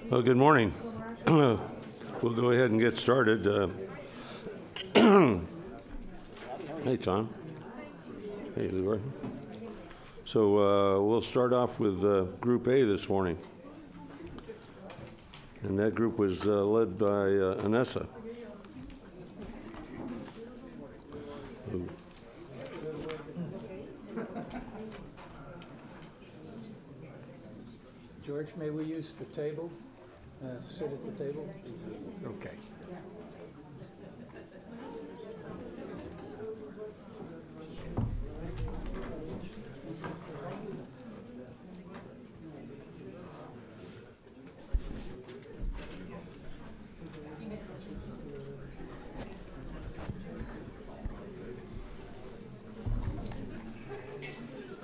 Well, good morning. We'll go ahead and get started. Hey, Tom. Hey, Leroy. So we'll start off with Group A this morning. And that group was led by Anessa. George, may we use the table? Sit at the table? Okay.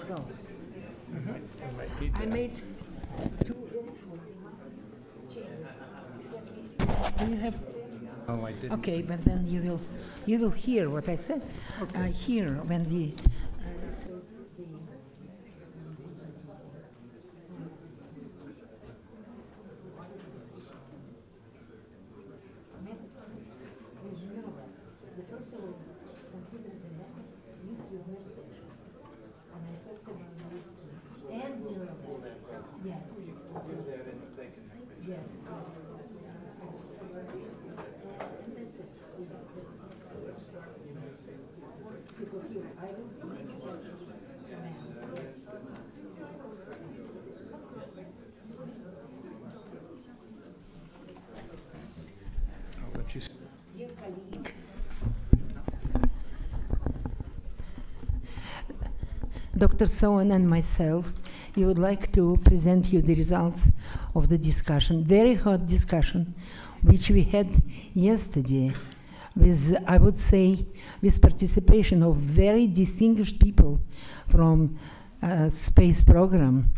So, I made two. Do you have? Oh, I didn't. Okay, but then you will hear what I said. Okay. Here when we. I'll let you. Dr. Sowen and myself, we would like to present you the results of the discussion, very hot discussion, which we had yesterday with, I would say, with participation of very distinguished people from space program.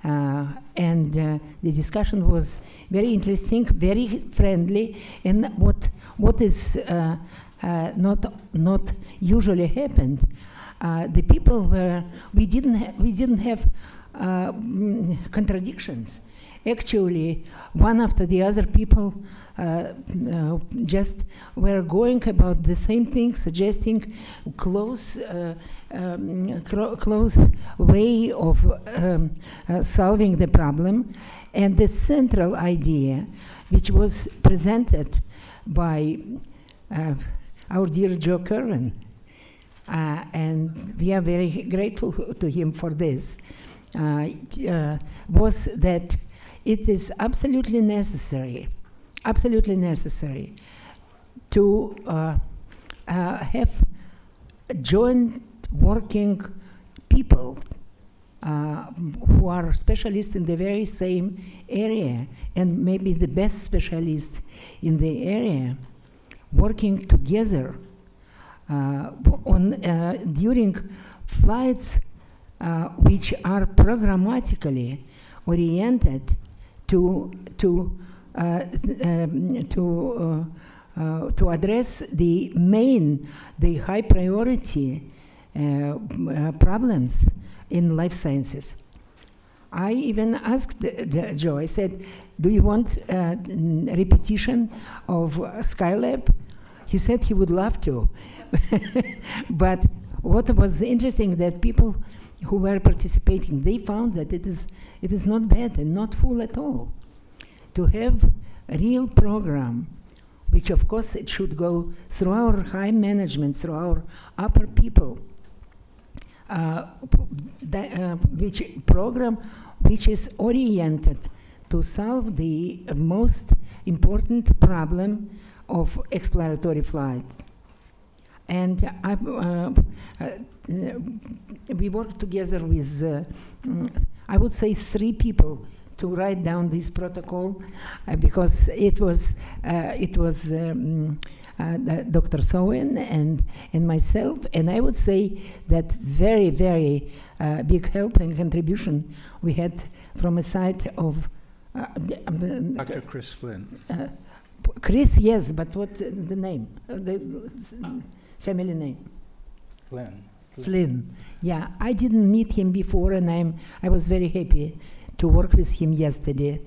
And the discussion was very interesting, very friendly, and what is not usually happened. The people were, we didn't have contradictions. Actually, one after the other, people just were going about the same thing, suggesting close way of solving the problem. And the central idea, which was presented by our dear Joe Curran, and we are very grateful to him for this, was that it is absolutely necessary to have joint working people who are specialists in the very same area, and maybe the best specialists in the area, working together during flights which are programmatically oriented to address the high priority problems in life sciences. I even asked Joe, I said, do you want repetition of Skylab? He said he would love to. But what was interesting that people who were participating, they found that it is not bad and not full at all. To have a real program, which of course it should go through our high management, through our upper people, which is oriented to solve the most important problem of exploratory flight. And we worked together with, I would say, 3 people to write down this protocol, because it was Dr. Sowen and myself, and I would say that very, very big help and contribution we had from a side of Dr. Chris Flynn. Chris, yes, but what the name? The family name? Flynn. Yeah, I didn't meet him before, and I was very happy to work with him yesterday.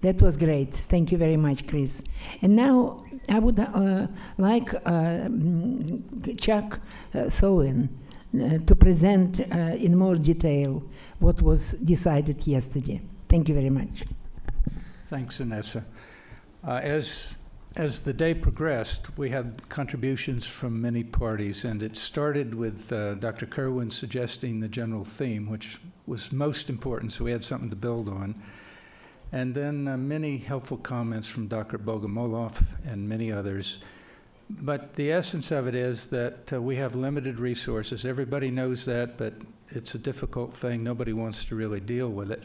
That was great. Thank you very much, Chris. And now I would like Chuck Sowen to present in more detail what was decided yesterday. Thank you very much. Thanks, Inessa. As the day progressed, we had contributions from many parties, and it started with Dr. Kerwin suggesting the general theme, which was most important, so we had something to build on. And then many helpful comments from Dr. Bogomolov and many others. But the essence of it is that we have limited resources. Everybody knows that, but it's a difficult thing. Nobody wants to really deal with it.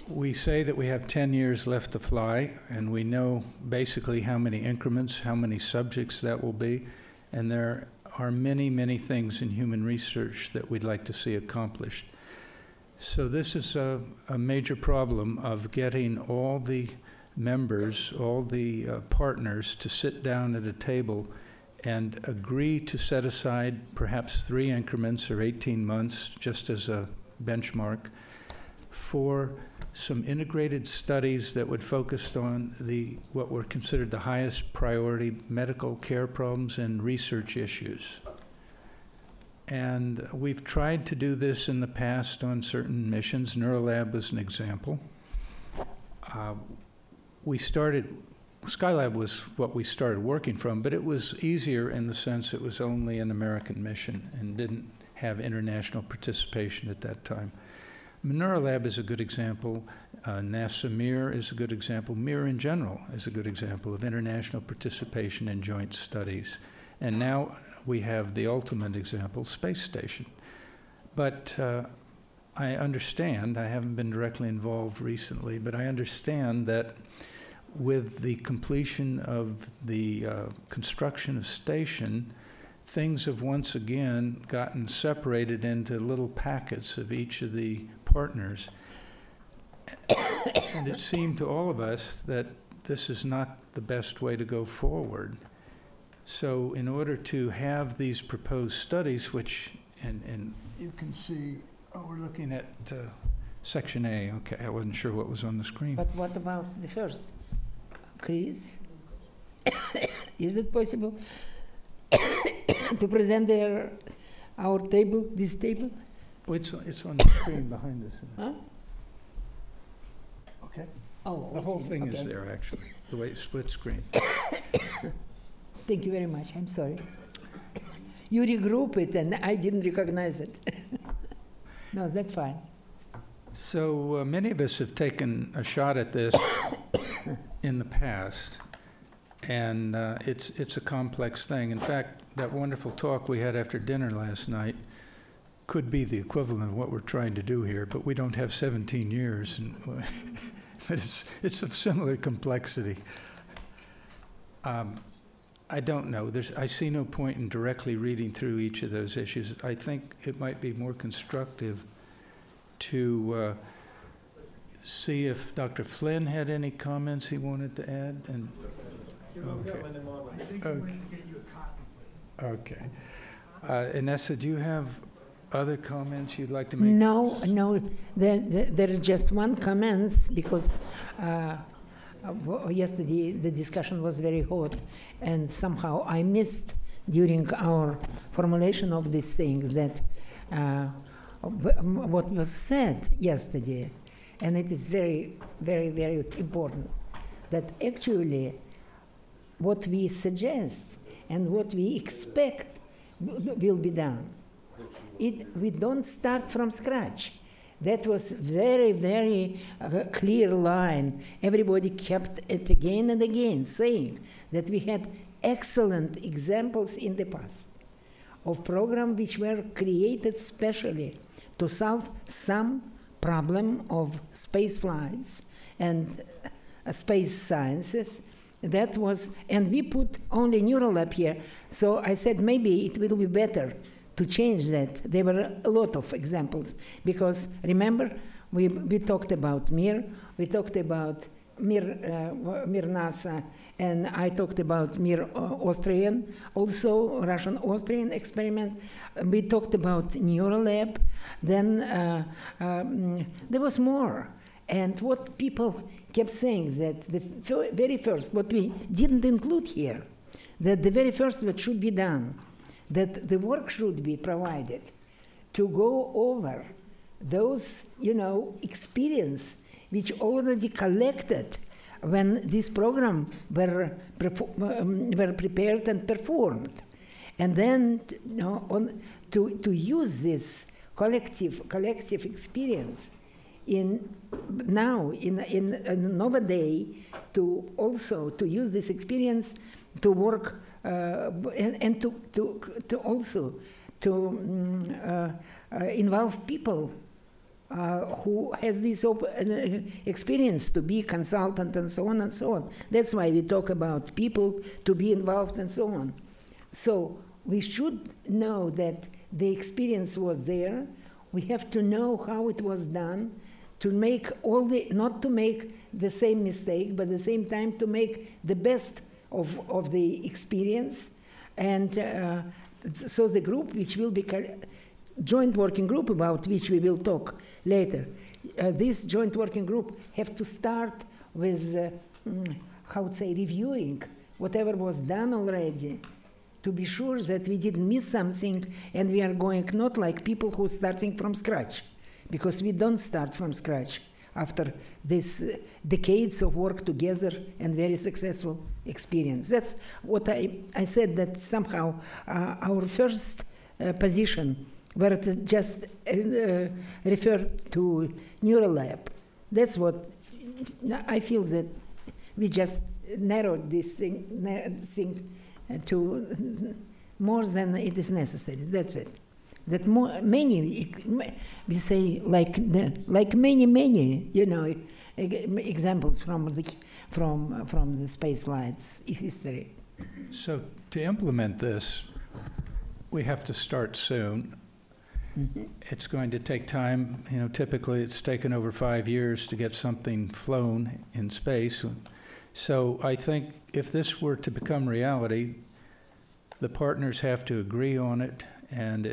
We say that we have 10 years left to fly, and we know basically how many increments, how many subjects that will be, and there are many, many things in human research that we'd like to see accomplished. So this is a major problem of getting all the members, all the partners to sit down at a table and agree to set aside perhaps 3 increments or 18 months, just as a benchmark, for some integrated studies that would focus on what were considered the highest priority medical care problems and research issues. And we've tried to do this in the past on certain missions. Neurolab was an example. Skylab was what we started working from, but it was easier in the sense it was only an American mission and didn't have international participation at that time. Neurolab is a good example. NASA MIR is a good example. MIR in general is a good example of international participation in joint studies. And now we have the ultimate example, space station. But I understand, I haven't been directly involved recently, but I understand that with the completion of the construction of station, things have once again gotten separated into little packets of each of the partners. And it seemed to all of us that this is not the best way to go forward. So in order to have these proposed studies, which, and you can see, we're looking at section A. Okay, I wasn't sure what was on the screen. But what about the first? Chris, is it possible to present our table, this table? Oh, it's on the screen behind us. Huh? Okay. Oh, the whole thing is there, actually, the way it's split screen. Thank you very much. I'm sorry. You regroup it, and I didn't recognize it. No, that's fine. So many of us have taken a shot at this in the past, and it's a complex thing. In fact, that wonderful talk we had after dinner last night could be the equivalent of what we're trying to do here, but we don't have 17 years, and it's of similar complexity. I don't know. I see no point in directly reading through each of those issues. I think it might be more constructive to see if Dr. Flynn had any comments he wanted to add. And okay. Inessa, do you have other comments you'd like to make? No. There is just one comment because yesterday the discussion was very hot, and somehow I missed during our formulation of these things that what was said yesterday, and it is very, very, very important, that actually what we suggest and what we expect will be done. We don't start from scratch. That was very, very clear line. Everybody kept it again and again, saying that we had excellent examples in the past of programs which were created specially to solve some problem of space flights and space sciences. That was, and we put only Neurolab here. So I said maybe it will be better to change that. There were a lot of examples because remember we talked about MIR, we talked about MIR NASA, and I talked about MIR Austrian, also Russian-Austrian experiment. We talked about Neurolab. Then there was more. And what people kept saying that the very first, what we didn't include here, that the very first what should be done, that the work should be provided to go over those, experience which already collected when this program were prepared and performed, and then to use this collective experience in another day to also to use this experience to work and to also involve people who has this experience to be consultant and so on and so on. That's why we talk about people to be involved and so on. So we should know that the experience was there. We have to know how it was done, to make not to make the same mistake, but at the same time to make the best of the experience. And so the group, which will be joint working group, about which we will talk later, this joint working group have to start with, reviewing whatever was done already, to be sure that we didn't miss something, and we are going not like people who are starting from scratch, because we don't start from scratch after this decades of work together and very successful experience. That's what I said, that somehow our first position, where it just referred to neural lab, that's what I feel, that we just narrowed this thing to more than it is necessary. That's it. That many, we say, like many, examples from the space flights history. So to implement this, we have to start soon. Mm-hmm. It's going to take time. Typically it's taken over 5 years to get something flown in space. So I think if this were to become reality, the partners have to agree on it, and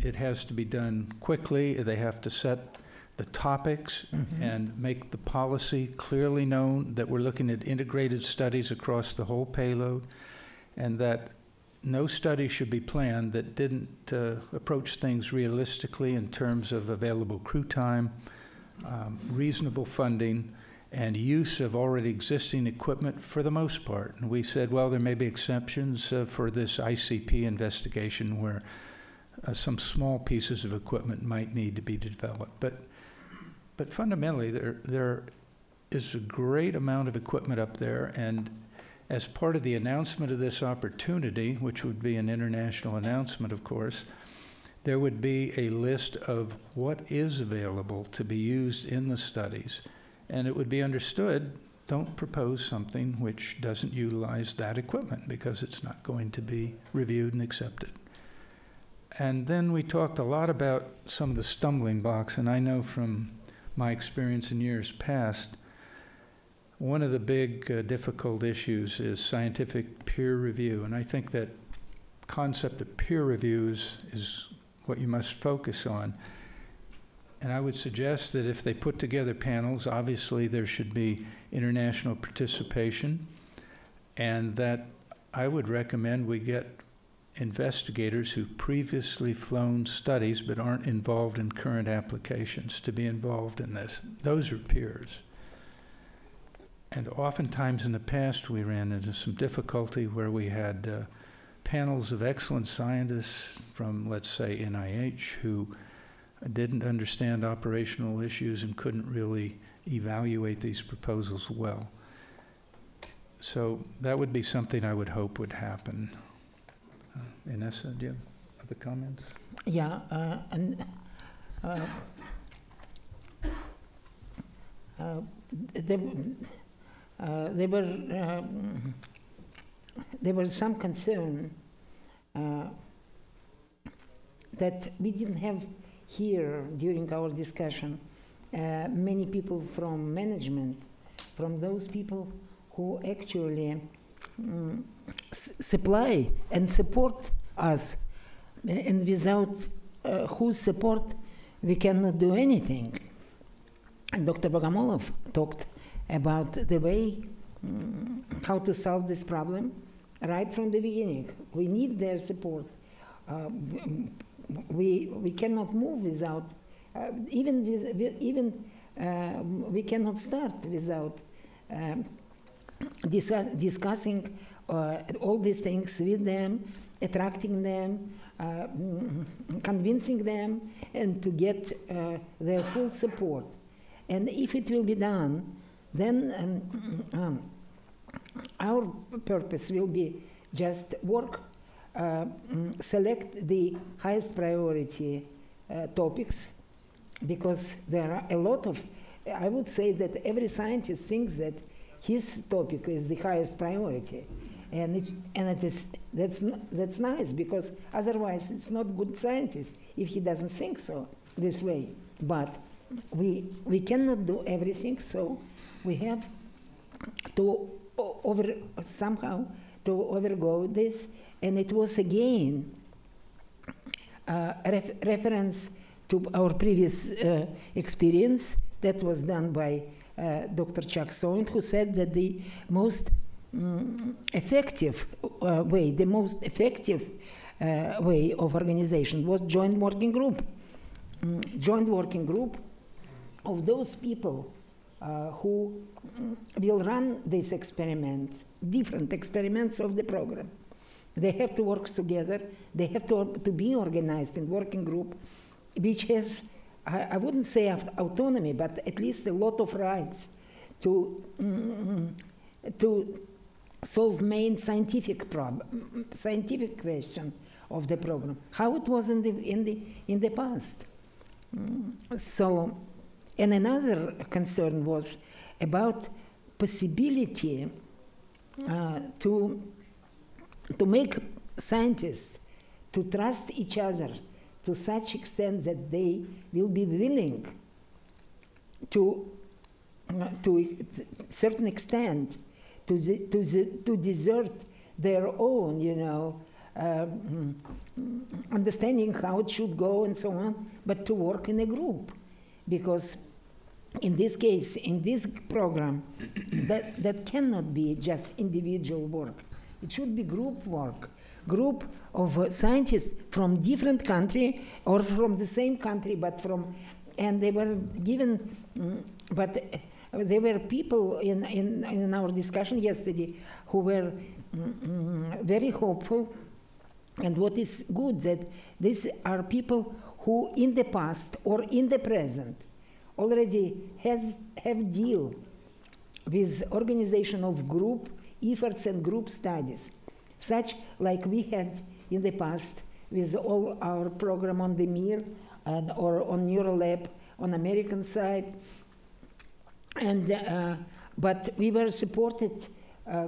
it has to be done quickly. They have to set the topics, mm-hmm. and make the policy clearly known that we're looking at integrated studies across the whole payload, and that no study should be planned that didn't approach things realistically in terms of available crew time, reasonable funding, and use of already existing equipment for the most part. And we said, well, there may be exceptions for this ICP investigation where some small pieces of equipment might need to be developed. But fundamentally, there is a great amount of equipment up there, and as part of the announcement of this opportunity, which would be an international announcement, of course, there would be a list of what is available to be used in the studies. And it would be understood, don't propose something which doesn't utilize that equipment, because it's not going to be reviewed and accepted. And then we talked a lot about some of the stumbling blocks, and I know from my experience in years past, one of the big difficult issues is scientific peer review. And I think that concept of peer reviews is what you must focus on. And I would suggest that if they put together panels, obviously there should be international participation, and that I would recommend we get investigators who've previously flown studies but aren't involved in current applications to be involved in this. Those are peers. And oftentimes in the past we ran into some difficulty where we had panels of excellent scientists from, let's say, NIH, who didn't understand operational issues and couldn't really evaluate these proposals well. So that would be something I would hope would happen. Inessa, do you have other comments? Yeah, there was some concern that we didn't have here during our discussion many people from management, from those people who actually supply and support us, and without whose support we cannot do anything. And Dr. Bogomolov talked about the way how to solve this problem right from the beginning. We need their support. We cannot move without, we cannot start without discussing all these things with them, attracting them, convincing them, and to get their full support. And if it will be done, then our purpose will be just work, select the highest priority topics, because there are a lot of, I would say that every scientist thinks that his topic is the highest priority. And that's nice, because otherwise it's not good scientist if he doesn't think so this way. But we cannot do everything, so we have to somehow to overgo this. And it was again reference to our previous experience that was done by Dr. Chuck Soin, who said that the most effective way, the most effective way of organization was joint working group. Joint working group of those people who will run these experiments, different experiments of the program. They have to work together. They have to be organized in working group, which has, I wouldn't say autonomy, but at least a lot of rights to solve main scientific question of the program, how it was in the past. So, and another concern was about possibility to make scientists to trust each other to such extent that they will be willing to a certain extent to desert their own, understanding how it should go and so on, but to work in a group. Because in this case, in this program, that cannot be just individual work. It should be group work. Group of scientists from different country or from the same country, but and they were given, but there were people in our discussion yesterday who were very hopeful. And what is good that these are people who in the past or in the present already have deal with organization of group efforts and group studies, such like we had in the past with all our program on the MIR or on Neurolab on American side. And but we were supported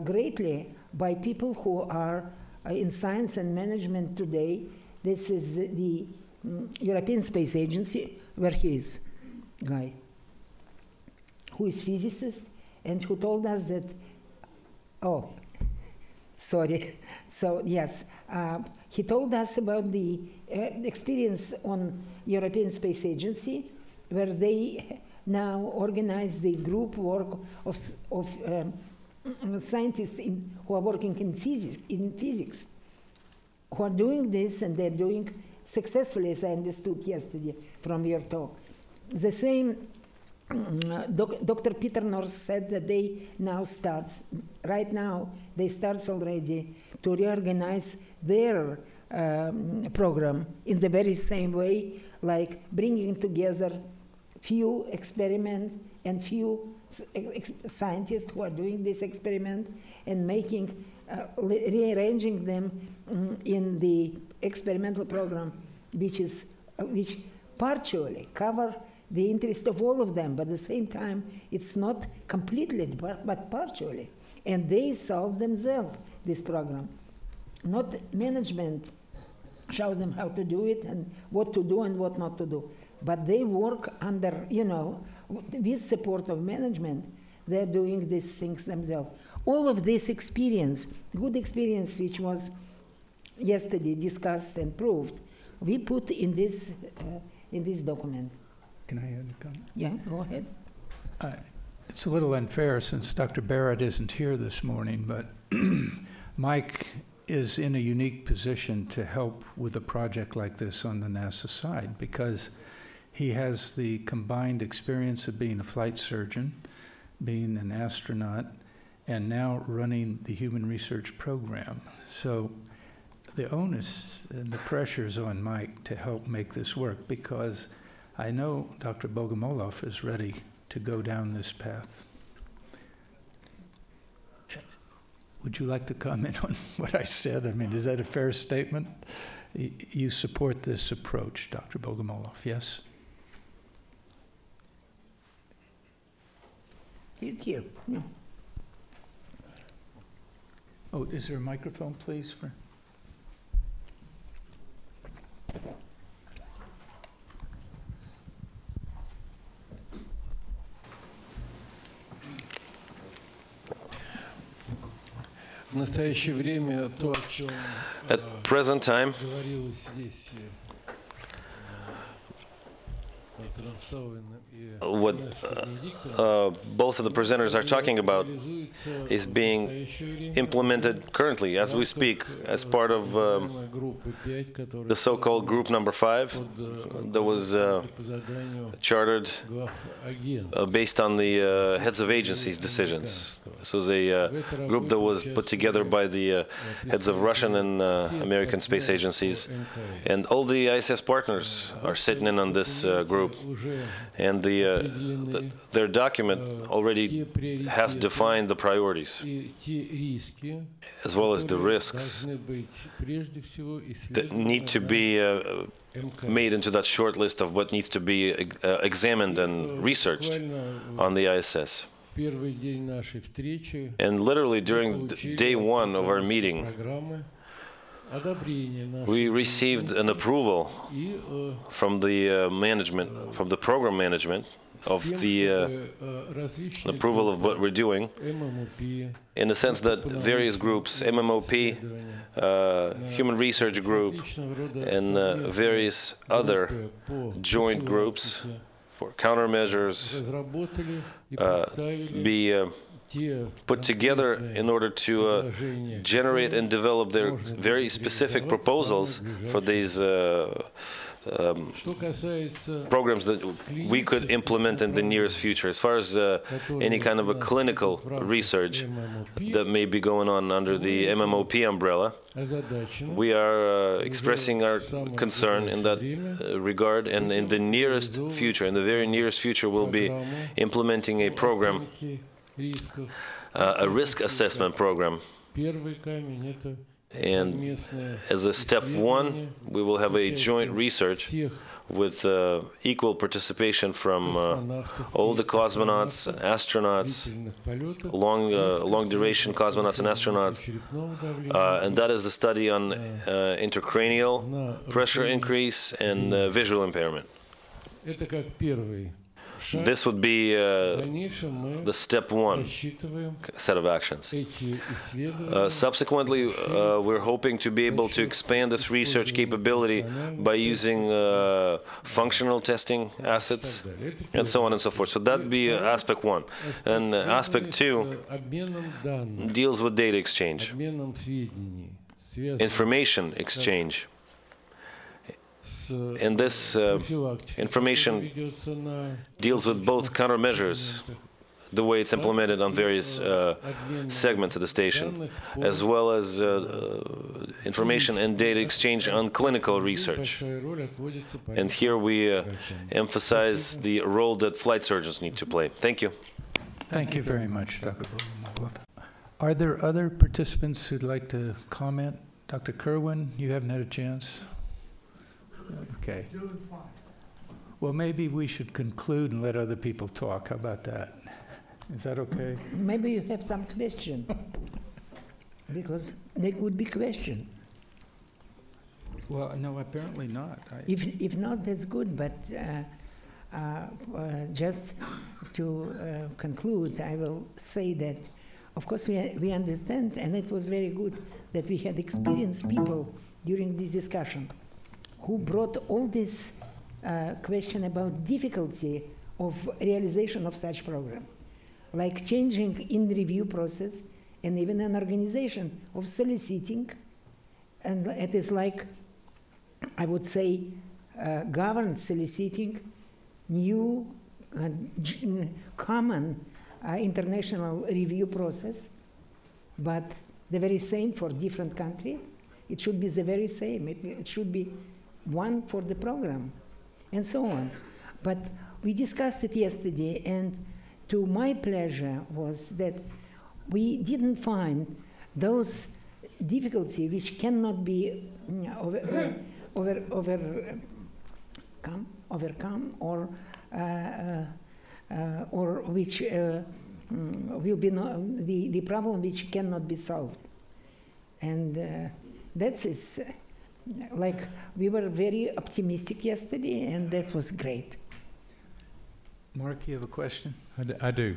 greatly by people who are in science and management today. This is the European Space Agency, where he is, guy, who is physicist, and who told us that, oh, sorry, so yes, he told us about the experience on European Space Agency, where they now organize the group work of scientists who are working in physics, who are doing this, and they're doing successfully, as I understood yesterday from your talk. The same, Dr. Peter North said that they now right now, they start already to reorganize their program in the very same way, like bringing together few experiments and few scientists who are doing this experiment and making, rearranging them in the experimental program, which partially cover the interest of all of them, but at the same time, it's not completely, but partially. And they solve themselves, this program. Not management shows them how to do it and what to do and what not to do. But they work under, with support of management, they're doing these things themselves. All of this experience, good experience, which was yesterday discussed and proved, we put in this document. Can I add a comment? Yeah, go ahead. It's a little unfair since Dr. Barrett isn't here this morning, but Mike is in a unique position to help with a project like this on the NASA side because he has the combined experience of being a flight surgeon, being an astronaut, and now running the human research program. So the onus and the pressure is on Mike to help make this work because I know Dr. Bogomolov is ready to go down this path. Would you like to comment on what I said? I mean, is that a fair statement? You support this approach, Dr. Bogomolov, yes? Here. Yeah. Oh, is there a microphone, please? For At present time, what both of the presenters are talking about is being implemented currently as we speak as part of the so-called group number 5 that was chartered based on the heads of agencies' decisions. This was a group that was put together by the heads of Russian and American space agencies, and all the ISS partners are sitting in on this group. And their document already has defined the priorities, as well as the risks that need to be made into that short list of what needs to be examined and researched on the ISS. And literally during day 1 of our meeting, we received an approval from the management, from the program management, of the approval of what we're doing, in the sense that various groups, MMOP, Human Research Group, and various other joint groups for countermeasures be put together in order to generate and develop their very specific proposals for these programs that we could implement in the nearest future. As far as any kind of a clinical research that may be going on under the MMOP umbrella, we are expressing our concern in that regard, and in the nearest future, in the very nearest future, we'll be implementing a program, a risk assessment program. And as a step 1, we will have a joint research with equal participation from all the cosmonauts, astronauts, long-duration cosmonauts and astronauts, and that is the study on intracranial pressure increase and visual impairment. This would be the step 1 set of actions. Subsequently, we're hoping to be able to expand this research capability by using functional testing assets and so on and so forth. So that'd be aspect 1. And aspect 2 deals with data exchange, information exchange. And this information deals with both countermeasures, the way it's implemented on various segments of the station, as well as information and data exchange on clinical research. And here we emphasize the role that flight surgeons need to play. Thank you. Thank you very much, Dr. Bogomolov. Are there other participants who'd like to comment? Dr. Kerwin, you haven't had a chance? Okay. Well, maybe we should conclude and let other people talk. How about that? Is that okay? Maybe you have some question, because there could be question. Well, no, apparently not. If not, that's good, but just to conclude, I will say that, of course, we understand, and it was very good that we had experienced people during this discussion who brought all this question about difficulty of realization of such program. like changing in review process and even an organization of soliciting. And it is like, I would say, governed soliciting new common international review process, but the very same for different country. It should be the very same. It should be one for the program, and so on. But we discussed it yesterday, and to my pleasure was that we didn't find those difficulties which cannot be overcome or which will be the problem which cannot be solved. And that is like we were very optimistic yesterday, and that was great. Mark, you have a question? I do.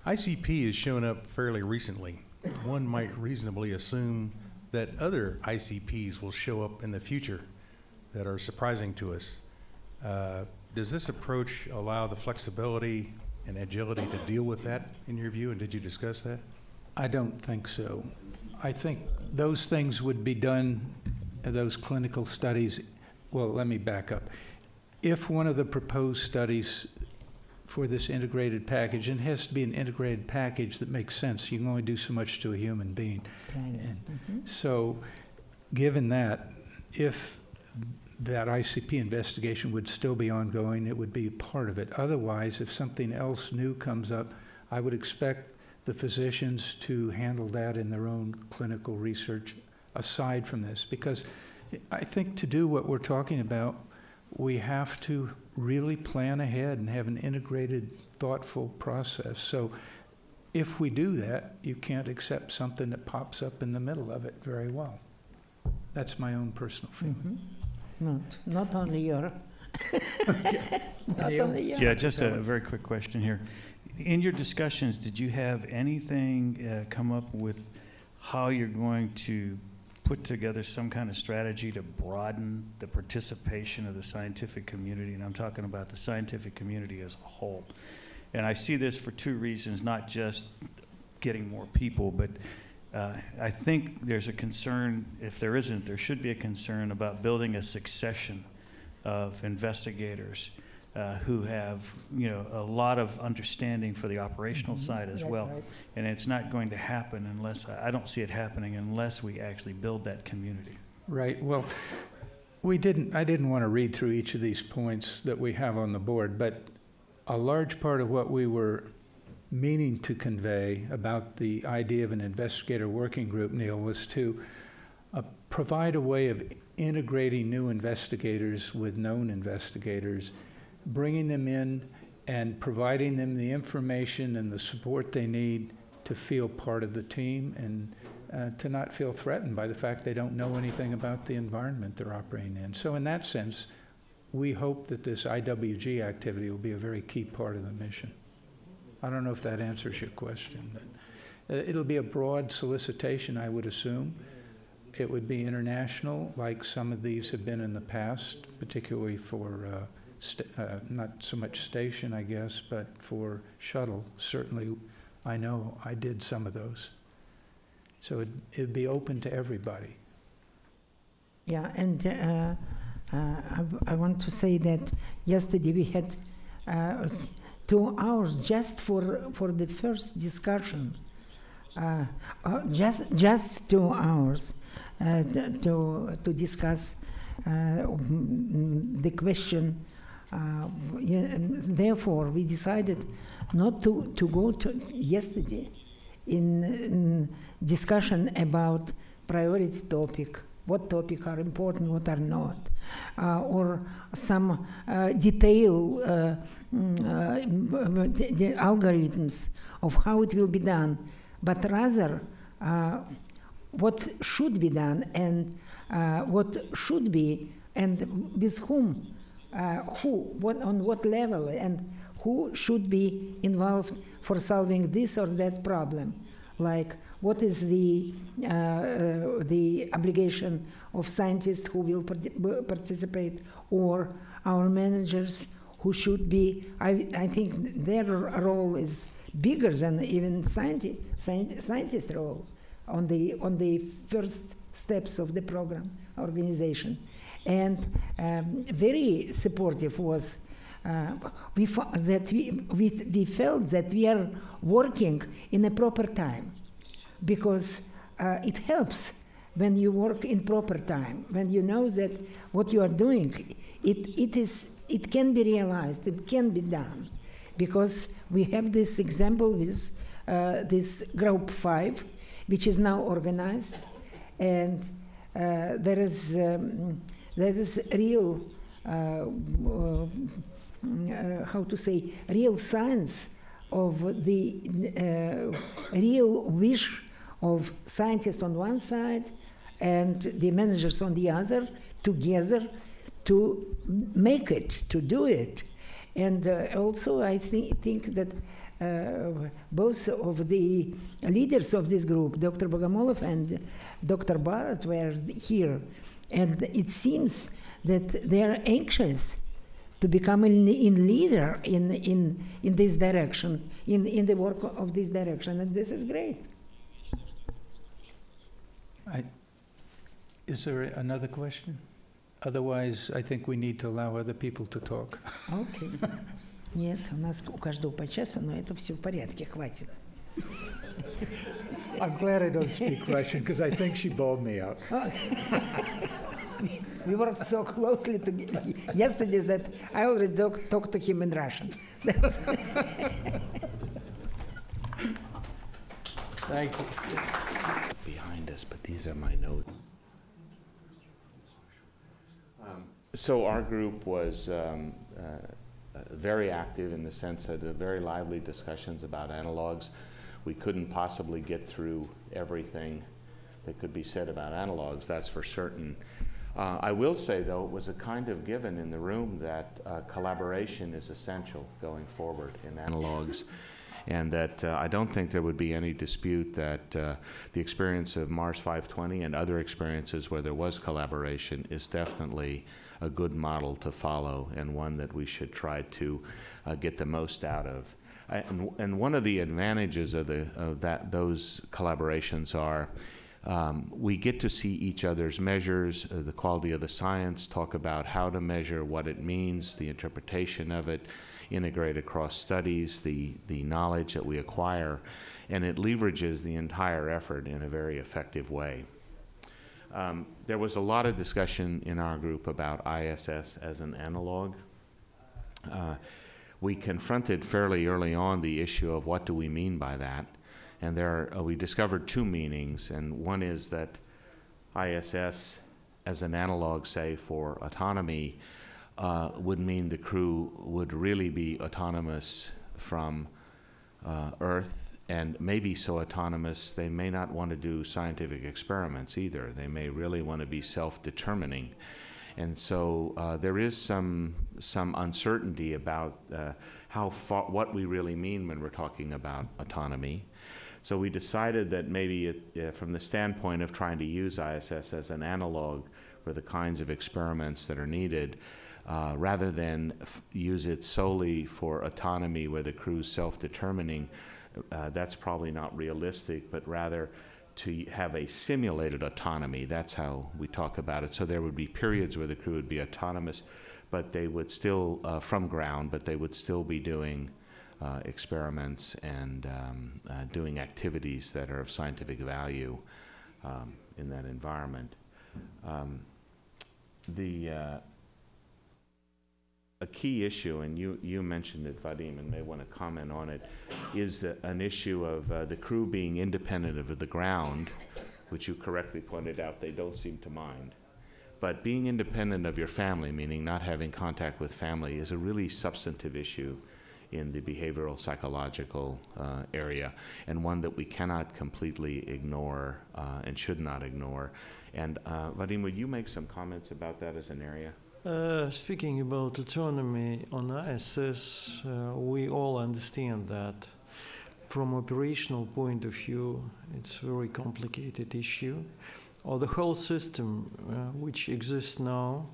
ICP has shown up fairly recently. One might reasonably assume that other ICPs will show up in the future that are surprising to us. Does this approach allow the flexibility and agility to deal with that, in your view, and did you discuss that? I don't think so. I think those things would be done, those clinical studies. Well, let me back up. If one of the proposed studies for this integrated package, and it has to be an integrated package that makes sense, you can only do so much to a human being. And so given that, if that ICP investigation would still be ongoing, it would be part of it. Otherwise, if something else new comes up, I would expect the physicians to handle that in their own clinical research aside from this, because I think to do what we're talking about, we have to really plan ahead and have an integrated, thoughtful process. So if we do that, you can't accept something that pops up in the middle of it very well. That's my own personal feeling. Not only your. Not only your. Yeah, just a very quick question here. In your discussions, did you have anything come up with how you're going to put together some kind of strategy to broaden the participation of the scientific community? And I'm talking about the scientific community as a whole. And I see this for two reasons, not just getting more people, but I think there's a concern, if there isn't, there should be a concern about building a succession of investigators who have, a lot of understanding for the operational side as well. Right. And it's not going to happen unless, I don't see it happening unless we actually build that community. Right. Well, I didn't want to read through each of these points that we have on the board, but a large part of what we were meaning to convey about the idea of an investigator working group, Neil, was to provide a way of integrating new investigators with known investigators, bringing them in and providing them the information and the support they need to feel part of the team and to not feel threatened by the fact they don't know anything about the environment they're operating in. So in that sense, we hope that this IWG activity will be a very key part of the mission. I don't know if that answers your question. But it'll be a broad solicitation, I would assume. It would be international, like some of these have been in the past, particularly for not so much station, I guess, but for shuttle. Certainly, I know I did some of those. So it'd be open to everybody. Yeah, and I want to say that yesterday we had 2 hours just for the first discussion. Just 2 hours to discuss the question. Therefore, we decided not to go to yesterday in discussion about priority topic, what topics are important, what are not, or some detail the algorithms of how it will be done, but rather what should be done and what should be and with whom, what on what level, and who should be involved for solving this or that problem. Like, what is the obligation of scientists who will participate, or our managers who should be, I think their role is bigger than even scientist role on the first steps of the program organization. And very supportive was we felt that we are working in a proper time, because it helps when you work in proper time, when you know that what you are doing, it can be realized, it can be done, because we have this example with this group 5, which is now organized, and there is real how to say, real signs of the real wish of scientists on one side and the managers on the other, together to make it, to do it. And also I think that both of the leaders of this group, Dr. Bogomolov and Dr. Barrett, were here. And it seems that they are anxious to become a leader in this direction, in the work of this direction, and this is great. Is there another question? Otherwise, I think we need to allow other people to talk. Okay. Нет, у нас у каждого по часу, но это все в порядке, хватит. I'm glad I don't speak Russian, because I think she bawled me out. We worked so closely together yesterday that I already talked to him in Russian. Thank you. Behind us, but these are my notes. So our group was very active in the sense that very lively discussions about analogs. We couldn't possibly get through everything that could be said about analogs, that's for certain. I will say, though, it was a kind of given in the room that collaboration is essential going forward in analogs, and that I don't think there would be any dispute that the experience of Mars 520 and other experiences where there was collaboration is definitely a good model to follow, and one that we should try to get the most out of. And one of the advantages of those collaborations are we get to see each other's measures, the quality of the science, talk about how to measure, what it means, the interpretation of it, integrate across studies, the knowledge that we acquire, and it leverages the entire effort in a very effective way. There was a lot of discussion in our group about ISS as an analog. We confronted fairly early on the issue of what do we mean by that. And we discovered two meanings, and one is that ISS as an analog, say, for autonomy would mean the crew would really be autonomous from Earth, and maybe so autonomous they may not want to do scientific experiments either. They may really want to be self-determining. And so there is some uncertainty about what we really mean when we're talking about autonomy. So we decided that maybe from the standpoint of trying to use ISS as an analog for the kinds of experiments that are needed, rather than use it solely for autonomy where the crew's self-determining, that's probably not realistic, but rather to have a simulated autonomy. That's how we talk about it. So there would be periods where the crew would be autonomous, but they would still, from ground, but they would still be doing experiments and doing activities that are of scientific value in that environment. A key issue, and you mentioned it, Vadim, and may want to comment on it, is an issue of the crew being independent of the ground, which you correctly pointed out they don't seem to mind. But being independent of your family, meaning not having contact with family, is a really substantive issue in the behavioral psychological area, and one that we cannot completely ignore and should not ignore. And Vadim, would you make some comments about that as an area? Speaking about autonomy on ISS, we all understand that from operational point of view, it's a very complicated issue. Or the whole system which exists now,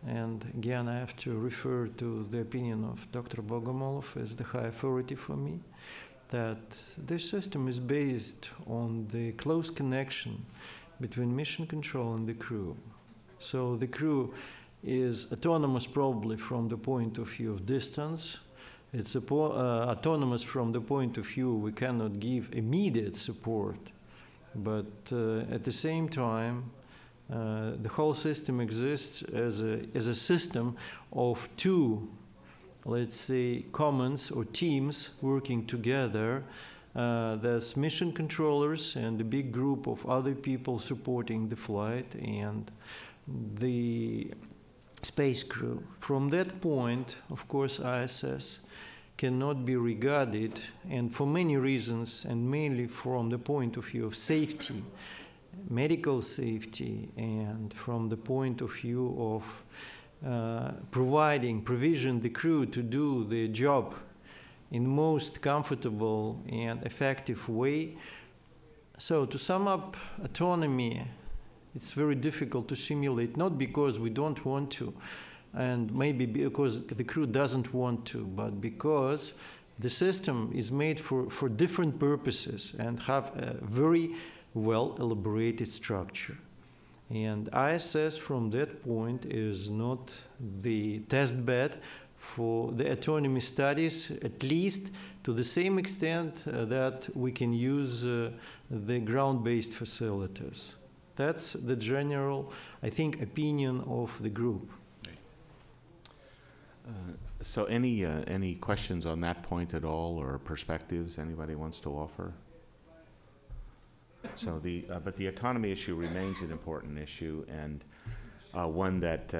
and again I have to refer to the opinion of Dr. Bogomolov as the high authority for me, that this system is based on the close connection between mission control and the crew. So the crew is autonomous probably from the point of view of distance. It's autonomous from the point of view we cannot give immediate support, but at the same time, the whole system exists as a system of two, let's say, commons or teams working together. There's mission controllers and a big group of other people supporting the flight and the space crew. From that point, of course, ISS cannot be regarded, and for many reasons, and mainly from the point of view of safety, medical safety, and from the point of view of provision the crew to do the job in most comfortable and effective way. So to sum up, autonomy, it's very difficult to simulate, not because we don't want to, and maybe because the crew doesn't want to, but because the system is made for different purposes and have a very well elaborated structure. And ISS from that point is not the test bed for the autonomy studies, at least to the same extent that we can use the ground-based facilities. That's the general, I think, opinion of the group. So any questions on that point at all, or perspectives anybody wants to offer? So but the autonomy issue remains an important issue, and one that,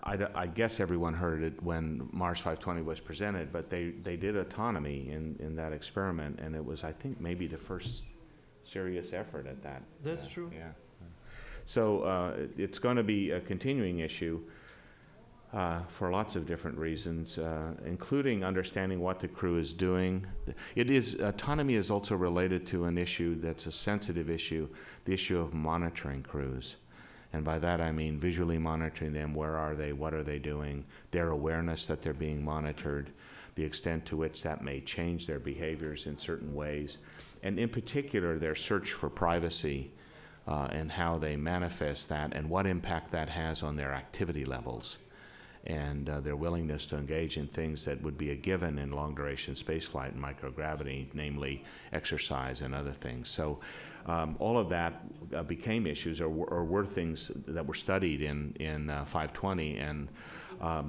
I guess everyone heard it when Mars 520 was presented, but they did autonomy in that experiment, and it was, I think, maybe the first serious effort at that. That's true. Yeah. So it's going to be a continuing issue for lots of different reasons, including understanding what the crew is doing. Autonomy is also related to an issue that's a sensitive issue, the issue of monitoring crews. And by that I mean visually monitoring them. Where are they? What are they doing? Their awareness that they're being monitored, the extent to which that may change their behaviors in certain ways, and in particular their search for privacy and how they manifest that and what impact that has on their activity levels and their willingness to engage in things that would be a given in long-duration spaceflight and microgravity, namely exercise and other things. So all of that became issues or were things that were studied in 520, and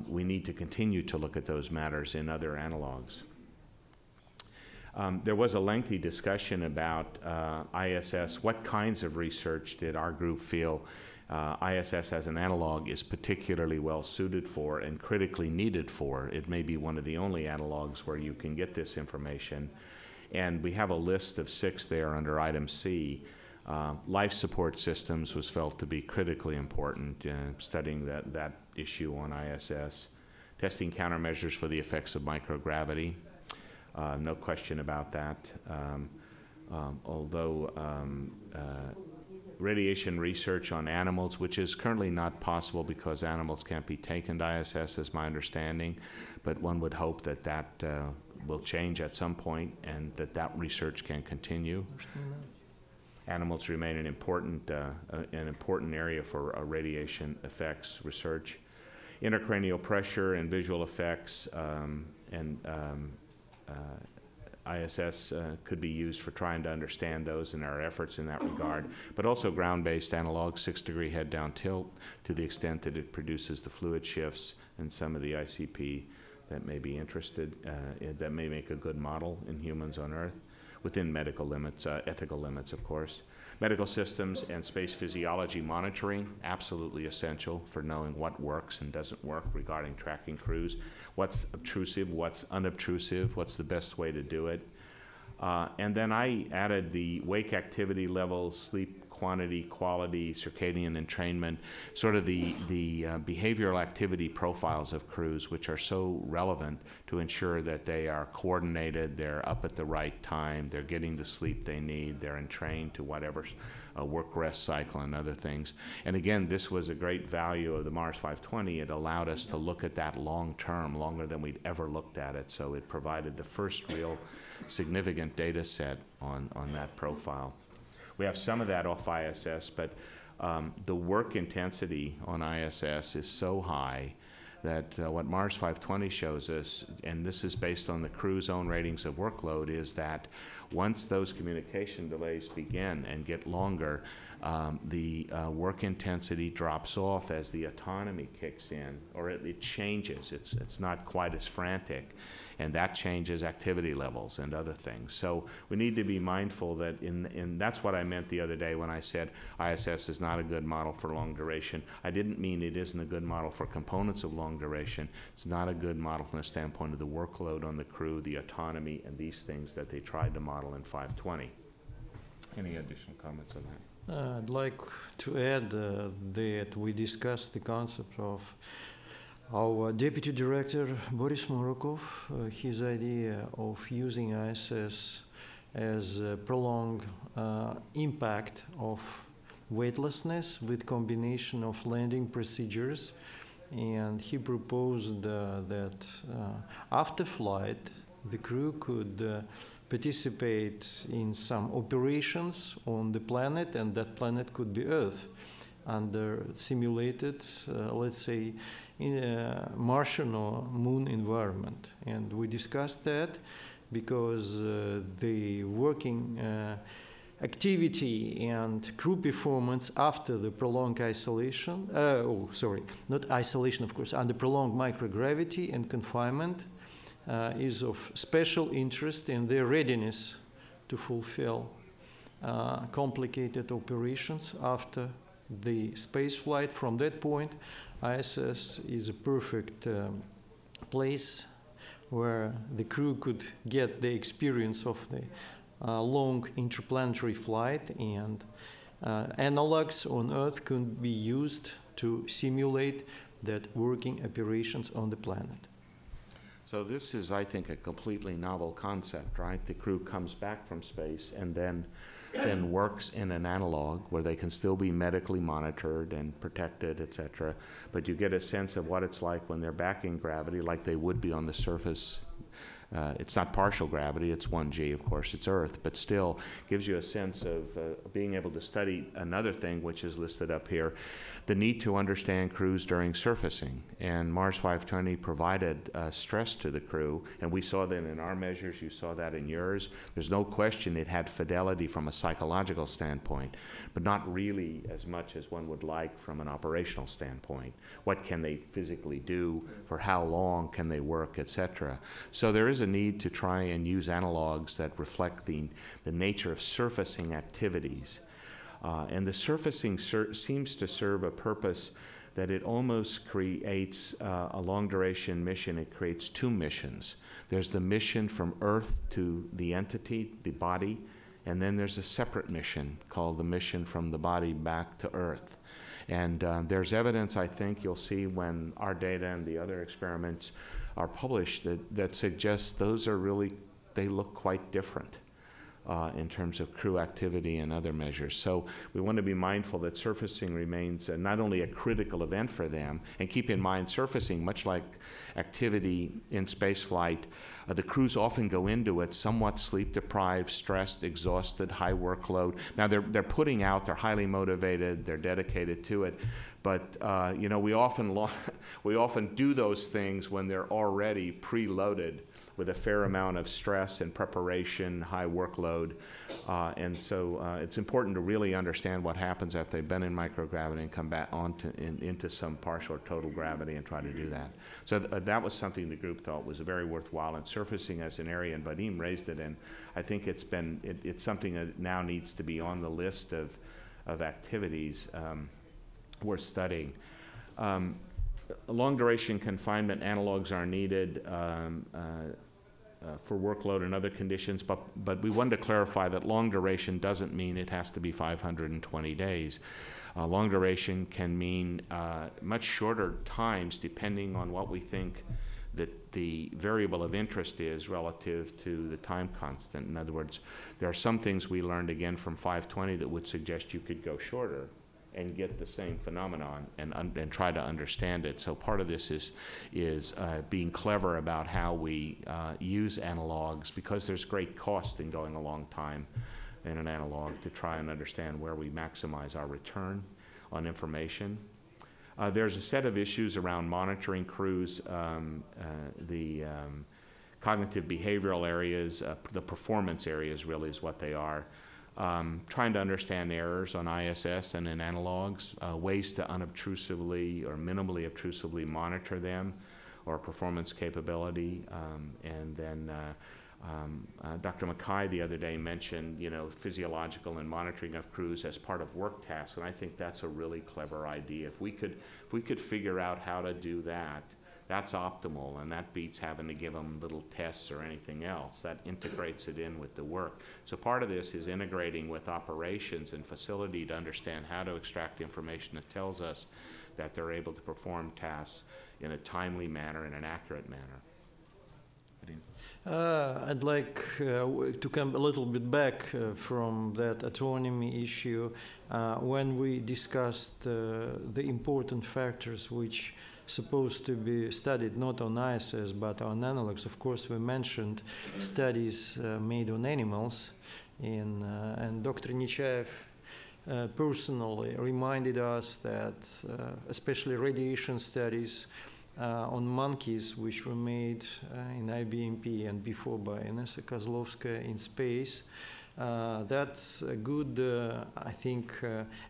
we need to continue to look at those matters in other analogs. There was a lengthy discussion about ISS. What kinds of research did our group feel ISS as an analog is particularly well suited for and critically needed for? It may be one of the only analogs where you can get this information. And we have a list of 6 there under item C. Life support systems was felt to be critically important, studying that issue on ISS. Testing countermeasures for the effects of microgravity. No question about that. Although radiation research on animals, which is currently not possible because animals can't be taken to ISS, is my understanding, but one would hope that that will change at some point and that research can continue. Animals remain an important area for radiation effects research. Intracranial pressure and visual effects ISS could be used for trying to understand those in our efforts in that regard, but also ground-based analog, 6-degree head-down tilt, to the extent that it produces the fluid shifts in some of the ICP that may be interested, that may make a good model in humans on Earth, within medical limits, ethical limits, of course. Medical systems and space physiology monitoring, absolutely essential for knowing what works and doesn't work regarding tracking crews. What's obtrusive, what's unobtrusive, what's the best way to do it. And then I added the wake activity levels, sleep quantity, quality, circadian entrainment, sort of the behavioral activity profiles of crews, which are so relevant to ensure that they are coordinated, they're up at the right time, they're getting the sleep they need, they're entrained to whatever work-rest cycle and other things. And again, this was a great value of the Mars 520. It allowed us to look at that long-term, longer than we'd ever looked at it. So it provided the first real significant data set on that profile. We have some of that off ISS, but the work intensity on ISS is so high that what Mars 520 shows us, and this is based on the crew's own ratings of workload, is that once those communication delays begin and get longer, the work intensity drops off as the autonomy kicks in, or it changes. It's not quite as frantic, and that changes activity levels and other things. So we need to be mindful that that's what I meant the other day when I said ISS is not a good model for long duration. I didn't mean it isn't a good model for components of long duration. It's not a good model from the standpoint of the workload on the crew, the autonomy, and these things that they tried to model in 520. Any additional comments on that? I'd like to add that we discussed the concept of our Deputy Director, Boris Morokov, his idea of using ISS as a prolonged impact of weightlessness with combination of landing procedures. And he proposed that after flight, the crew could participate in some operations on the planet, and that planet could be Earth under simulated, let's say, in a Martian or Moon environment. And we discussed that because the working activity and crew performance after the prolonged isolation, not isolation, of course, under prolonged microgravity and confinement is of special interest in their readiness to fulfill complicated operations after the space flight. From that point, ISS is a perfect place where the crew could get the experience of the long interplanetary flight, and analogs on Earth could be used to simulate that working operations on the planet. So this is, I think, a completely novel concept, right? The crew comes back from space and then works in an analog where they can still be medically monitored and protected, et cetera. But you get a sense of what it's like when they're back in gravity, like they would be on the surface. It's not partial gravity, it's 1G, of course, it's Earth, but still gives you a sense of being able to study another thing which is listed up here, the need to understand crews during surfacing. And Mars 520 provided stress to the crew, and we saw that in our measures, you saw that in yours. There's no question it had fidelity from a psychological standpoint, but not really as much as one would like from an operational standpoint. What can they physically do? For how long can they work, et cetera? So there is a need to try and use analogs that reflect the nature of surfacing activities. And the surfacing seems to serve a purpose that it almost creates a long-duration mission. It creates two missions. There's the mission from Earth to the entity, the body, and then there's a separate mission called the mission from the body back to Earth. And there's evidence, I think, you'll see when our data and the other experiments are published that suggests those are really, they look quite different in terms of crew activity and other measures. So we want to be mindful that surfacing remains not only a critical event for them, and keep in mind surfacing, much like activity in spaceflight, the crews often go into it somewhat sleep-deprived, stressed, exhausted, high workload. Now they're putting out, they're highly motivated, they're dedicated to it, but you know, we often do those things when they're already preloaded with a fair amount of stress and preparation, high workload. And so it's important to really understand what happens after they've been in microgravity and come back into some partial or total gravity and try to do that. So that was something the group thought was very worthwhile, and surfacing as an area, and Vadim raised it, and I think it's something that now needs to be on the list of activities worth studying. Long-duration confinement analogs are needed for workload and other conditions, but we wanted to clarify that long duration doesn't mean it has to be 520 days. Long duration can mean much shorter times depending on what we think that the variable of interest is relative to the time constant. In other words, there are some things we learned again from 520 that would suggest you could go shorter and get the same phenomenon and try to understand it. So part of this is being clever about how we use analogs, because there's great cost in going a long time in an analog, to try and understand where we maximize our return on information. There's a set of issues around monitoring crews, the cognitive behavioral areas, the performance areas really is what they are. Trying to understand errors on ISS and in analogs, ways to unobtrusively or minimally obtrusively monitor them, or performance capability. And then Dr. Mackay the other day mentioned, physiological and monitoring of crews as part of work tasks, and I think that's a really clever idea. If we could figure out how to do that, that's optimal, and that beats having to give them little tests or anything else. That integrates it in with the work. So part of this is integrating with operations and facility to understand how to extract information that tells us that they're able to perform tasks in a timely manner, in an accurate manner. I'd like to come a little bit back from that autonomy issue. When we discussed the important factors which supposed to be studied not on ISS but on analogs, of course we mentioned studies made on animals, and Dr. Nechayev personally reminded us that especially radiation studies on monkeys, which were made in IBMP and before by Inessa Kozlovskaya in space, that's a good, I think,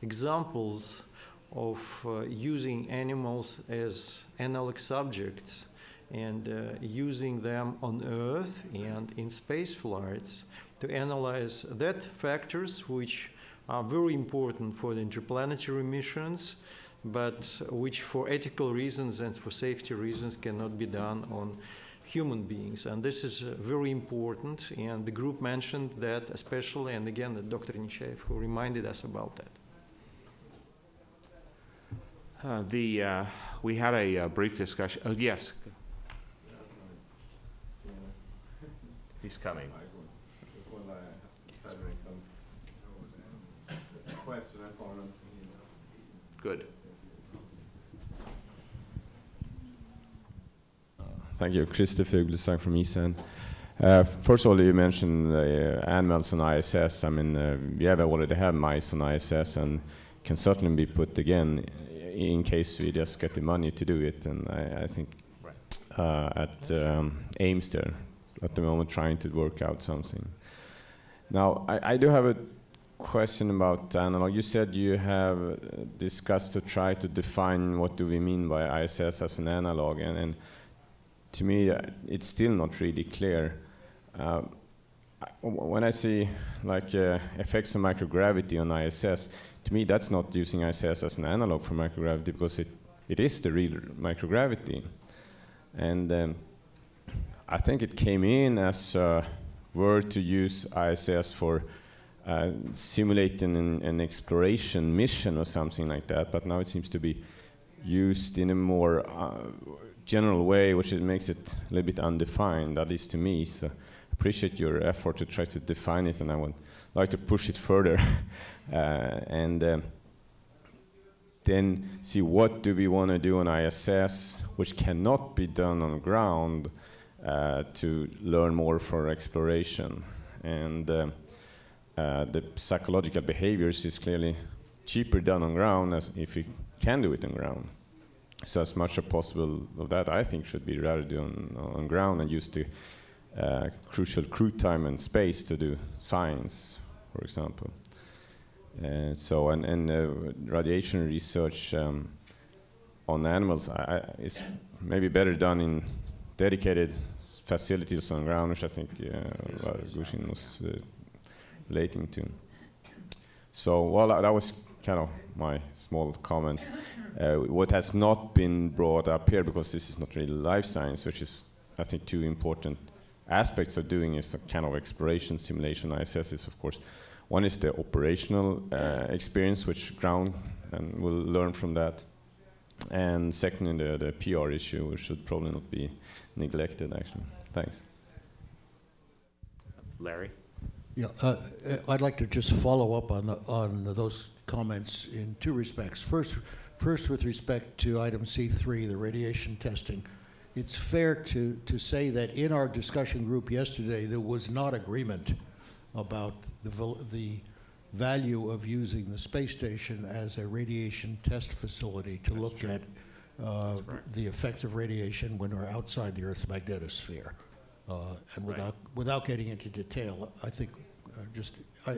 examples of using animals as analog subjects and using them on Earth and in space flights to analyze that factors which are very important for the interplanetary missions, but which for ethical reasons and for safety reasons cannot be done on human beings. And this is very important, and the group mentioned that especially, and again, Dr. Nechayev, who reminded us about that. We had a brief discussion. Oh, yes. He's coming. Good. Thank you. Christopher Uglesang from ESAN. First of all, you mentioned animals on ISS. I mean, we already have mice on ISS and can certainly be put again in case we just get the money to do it. And I think at Ames there at the moment trying to work out something. Now, I do have a question about analog. You said you have discussed to try to define what do we mean by ISS as an analog, and to me it's still not really clear. When I see like effects of microgravity on ISS, to me that's not using ISS as an analog for microgravity, because it is the real microgravity. And I think it came in as a word to use ISS for simulating an exploration mission or something like that, but now it seems to be used in a more general way, which it makes it a little bit undefined, at least to me. So I appreciate your effort to try to define it, and I would like to push it further and then see what do we want to do on ISS, which cannot be done on ground, to learn more for exploration. And the psychological behaviors is clearly cheaper done on ground as if we can do it on ground. So as much as possible of that, I think, should be rather done on ground and use the crucial crew time and space to do science, for example. So radiation research on animals is maybe better done in dedicated facilities on ground, which I think Gushin was relating to. So, well, that was kind of my small comments. What has not been brought up here, because this is not really life science, which is, I think, two important aspects of doing is a kind of exploration simulation. ISS is, of course, one is the operational experience, which ground, and we'll learn from that. And secondly, the PR issue should probably not be neglected, actually. Thanks. Larry? Yeah, I'd like to just follow up on those comments in two respects. First, with respect to item C3, the radiation testing, it's fair to say that in our discussion group yesterday, there was not agreement about the value of using the space station as a radiation test facility to look at the effects of radiation when we're outside the Earth's magnetosphere. And without getting into detail, I think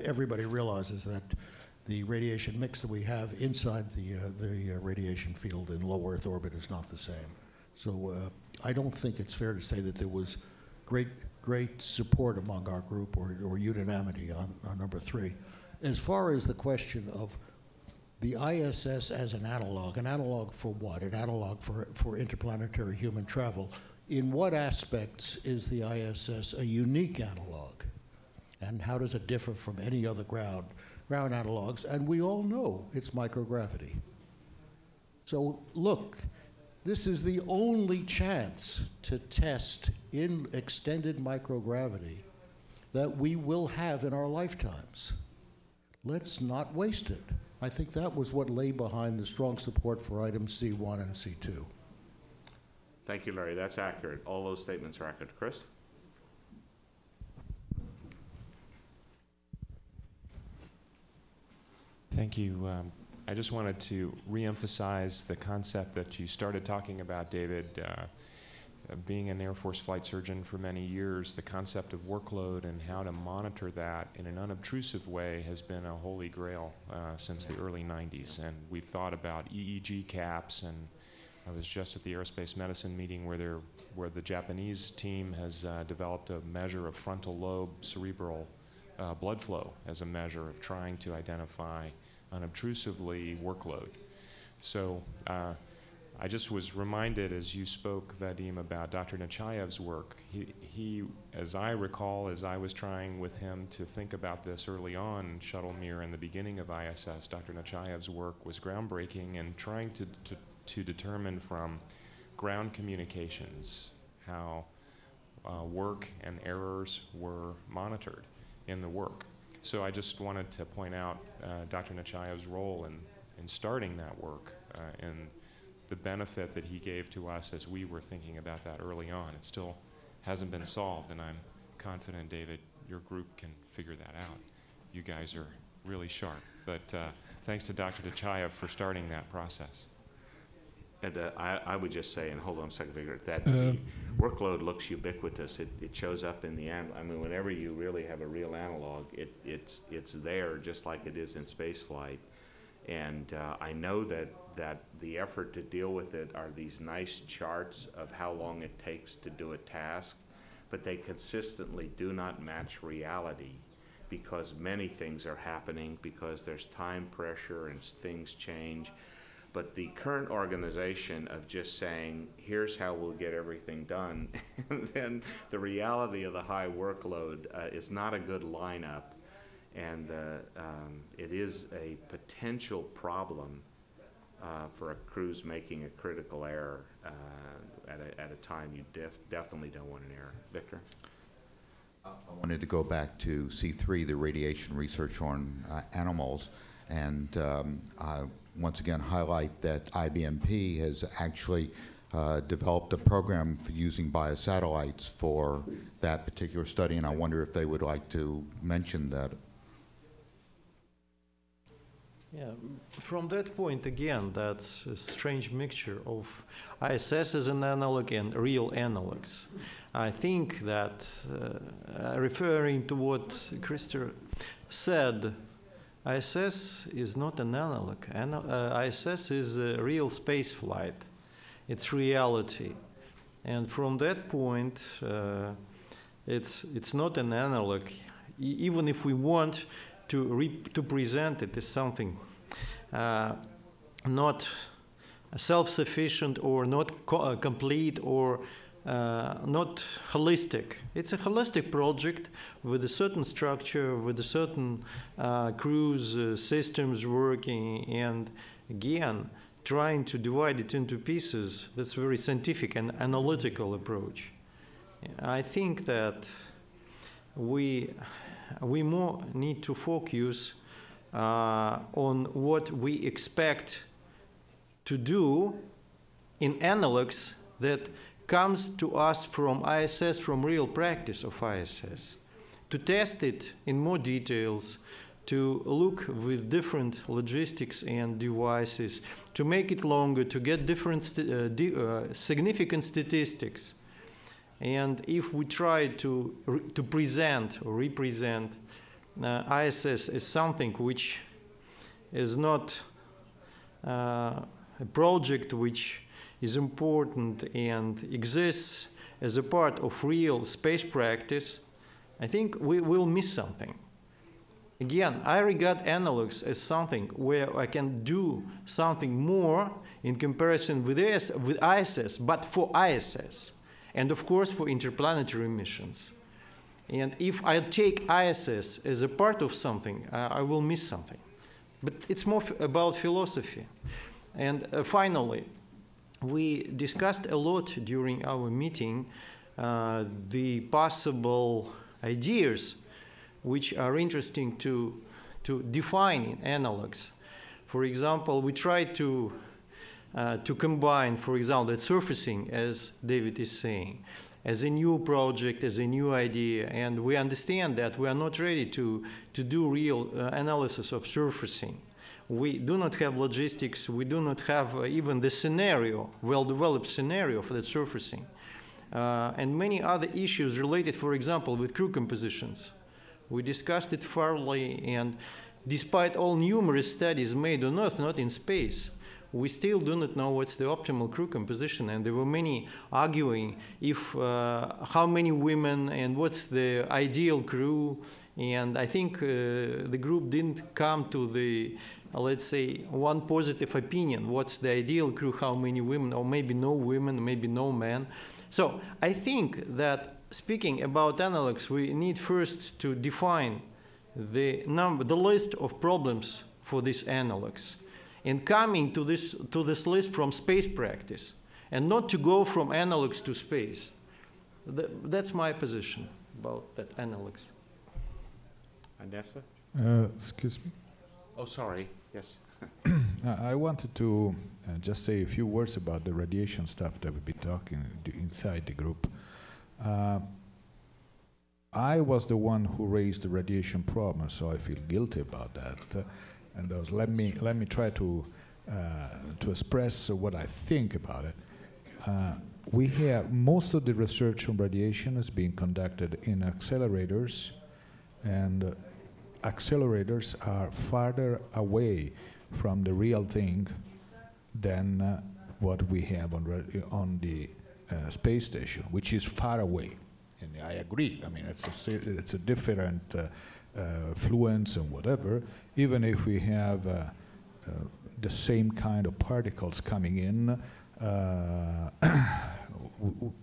everybody realizes that the radiation mix that we have inside the radiation field in low Earth orbit is not the same. So I don't think it's fair to say that there was great support among our group or unanimity on number 3. As far as the question of the ISS as an analog for what? An analog for interplanetary human travel. In what aspects is the ISS a unique analog? And how does it differ from any other ground analogs? And we all know it's microgravity. So look, this is the only chance to test in extended microgravity that we will have in our lifetimes. Let's not waste it. I think that was what lay behind the strong support for items C1 and C2. Thank you, Larry. That's accurate. All those statements are accurate. Chris? Thank you. I just wanted to reemphasize the concept that you started talking about, David. Being an Air Force flight surgeon for many years, the concept of workload and how to monitor that in an unobtrusive way has been a holy grail since the early 90s. And we've thought about EEG caps, and I was just at the aerospace medicine meeting where the Japanese team has developed a measure of frontal lobe cerebral blood flow as a measure of trying to identify unobtrusively workload. So I just was reminded as you spoke, Vadim, about Dr. Nechayev's work. He, as I recall, as I was trying with him to think about this early on, Shuttle Mir in the beginning of ISS, Dr. Nechayev's work was groundbreaking in trying to determine from ground communications how work and errors were monitored in the work. So I just wanted to point out Dr. Nechayev's role in starting that work and the benefit that he gave to us as we were thinking about that early on. It still hasn't been solved, and I'm confident, David, your group can figure that out. You guys are really sharp. But thanks to Dr. Nechayev for starting that process. And I would just say, and hold on a second, Victor, that the workload looks ubiquitous. It shows up in the, I mean, whenever you really have a real analog, it's there just like it is in spaceflight. And I know that the effort to deal with it are these nice charts of how long it takes to do a task, but they consistently do not match reality because many things are happening, because there's time pressure and things change. But the current organization of just saying, here's how we'll get everything done, and then the reality of the high workload is not a good lineup. And it is a potential problem for a crew's making a critical error at a time you definitely don't want an error. Victor? I wanted to go back to C3, the radiation research on animals, and once again highlight that IBMP has actually developed a program for using biosatellites for that particular study, and I wonder if they would like to mention that. Yeah, from that point, again, that's a strange mixture of ISS as an analog and real analogs. I think that, referring to what Christer said, ISS is not an analog. ISS is a real space flight. It's reality. And from that point, it's not an analog. Even if we want to present it as something not self-sufficient or not complete or not holistic. It's a holistic project with a certain structure, with a certain crews, systems working, and again, trying to divide it into pieces, that's a very scientific and analytical approach. I think that we more need to focus on what we expect to do in analogs that comes to us from ISS, from real practice of ISS, to test it in more details, to look with different logistics and devices, to make it longer, to get different significant statistics. And if we try to present or represent ISS as something which is not a project which is important and exists as a part of real space practice, I think we will miss something. Again, I regard analogs as something where I can do something more in comparison with ISS, but for ISS, and of course for interplanetary missions. And if I take ISS as a part of something, I will miss something. But it's more about philosophy. And finally, we discussed a lot during our meeting the possible ideas which are interesting to define in analogs. For example, we try to combine, for example, that surfacing, as David is saying, as a new project, as a new idea, and we understand that we are not ready to do real analysis of surfacing. We do not have logistics, we do not have even the scenario, well-developed scenario for that surfacing. And many other issues related, for example, with crew compositions. We discussed it thoroughly, and despite all numerous studies made on Earth, not in space, we still do not know what's the optimal crew composition, and there were many arguing if how many women and what's the ideal crew. And I think the group didn't come to the, let's say, one positive opinion. What's the ideal crew, how many women, or maybe no women, maybe no men. So I think that speaking about analogs, we need first to define the list of problems for these analogs, and coming to this list from space practice, and not to go from analogs to space. That's my position about that analogs. Andessa? Excuse me? Oh, sorry. Yes. I wanted to just say a few words about the radiation stuff that we've been talking inside the group. I was the one who raised the radiation problem, so I feel guilty about that. And let me try to express what I think about it. We have most of the research on radiation is being conducted in accelerators, and accelerators are farther away from the real thing than what we have on the space station, which is far away. And I agree. I mean, it's a different fluence and whatever. Even if we have the same kind of particles coming in,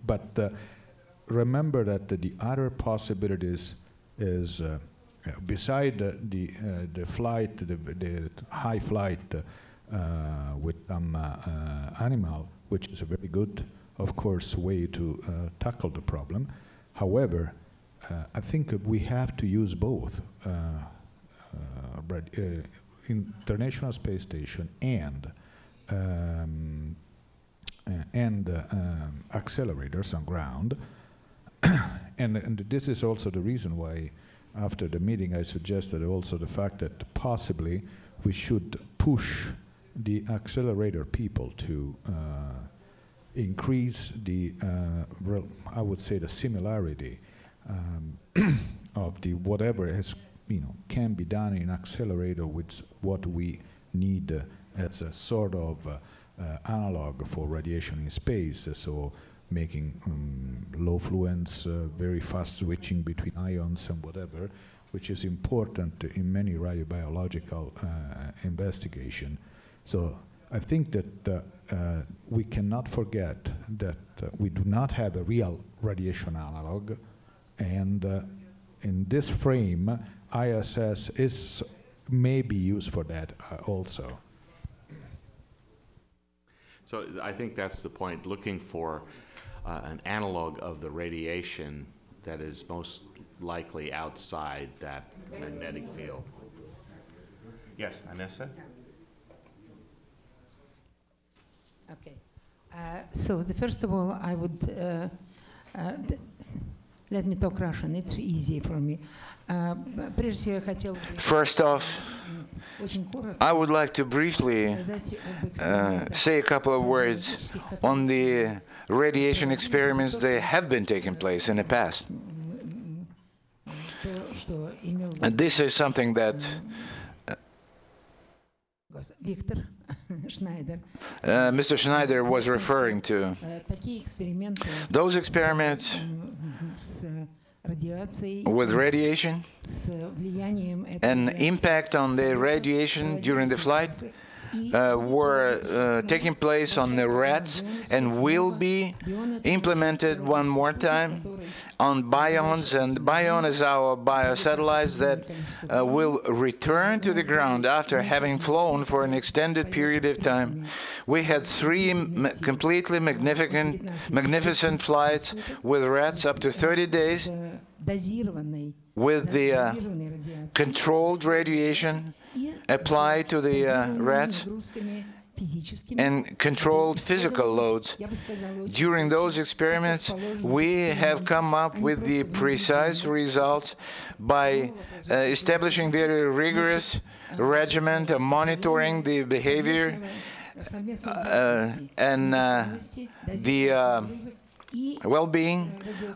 but remember that the other possibilities is beside the flight, the high flight with some animal, which is a very good, of course, way to tackle the problem. However, I think we have to use both International Space Station and accelerators on ground. and this is also the reason why after the meeting I suggested also the fact that possibly we should push the accelerator people to increase the, I would say, the similarity of the whatever has, can be done in accelerator with what we need as a sort of analog for radiation in space. So making low fluence, very fast switching between ions and whatever, which is important in many radiobiological investigation. So I think that we cannot forget that we do not have a real radiation analog, and in this frame, ISS may be used for that also. So I think that's the point, looking for an analog of the radiation that is most likely outside that magnetic field. Yes, Anessa? Okay. So first of all, I would let me talk Russian. It's easy for me. First off, I would like to briefly say a couple of words on the radiation experiments that have been taking place in the past. And this is something that Mr. Schneider was referring to. Those experiments with radiation and impact on the radiation during the flight were taking place on the rats and will be implemented one more time on bions. And bion is our biosatellites that will return to the ground after having flown for an extended period of time. We had 3 completely magnificent flights with rats up to 30 days with the controlled radiation applied to the rats and controlled physical loads. During those experiments, we have come up with the precise results by establishing very rigorous regimen of monitoring the behavior and the well-being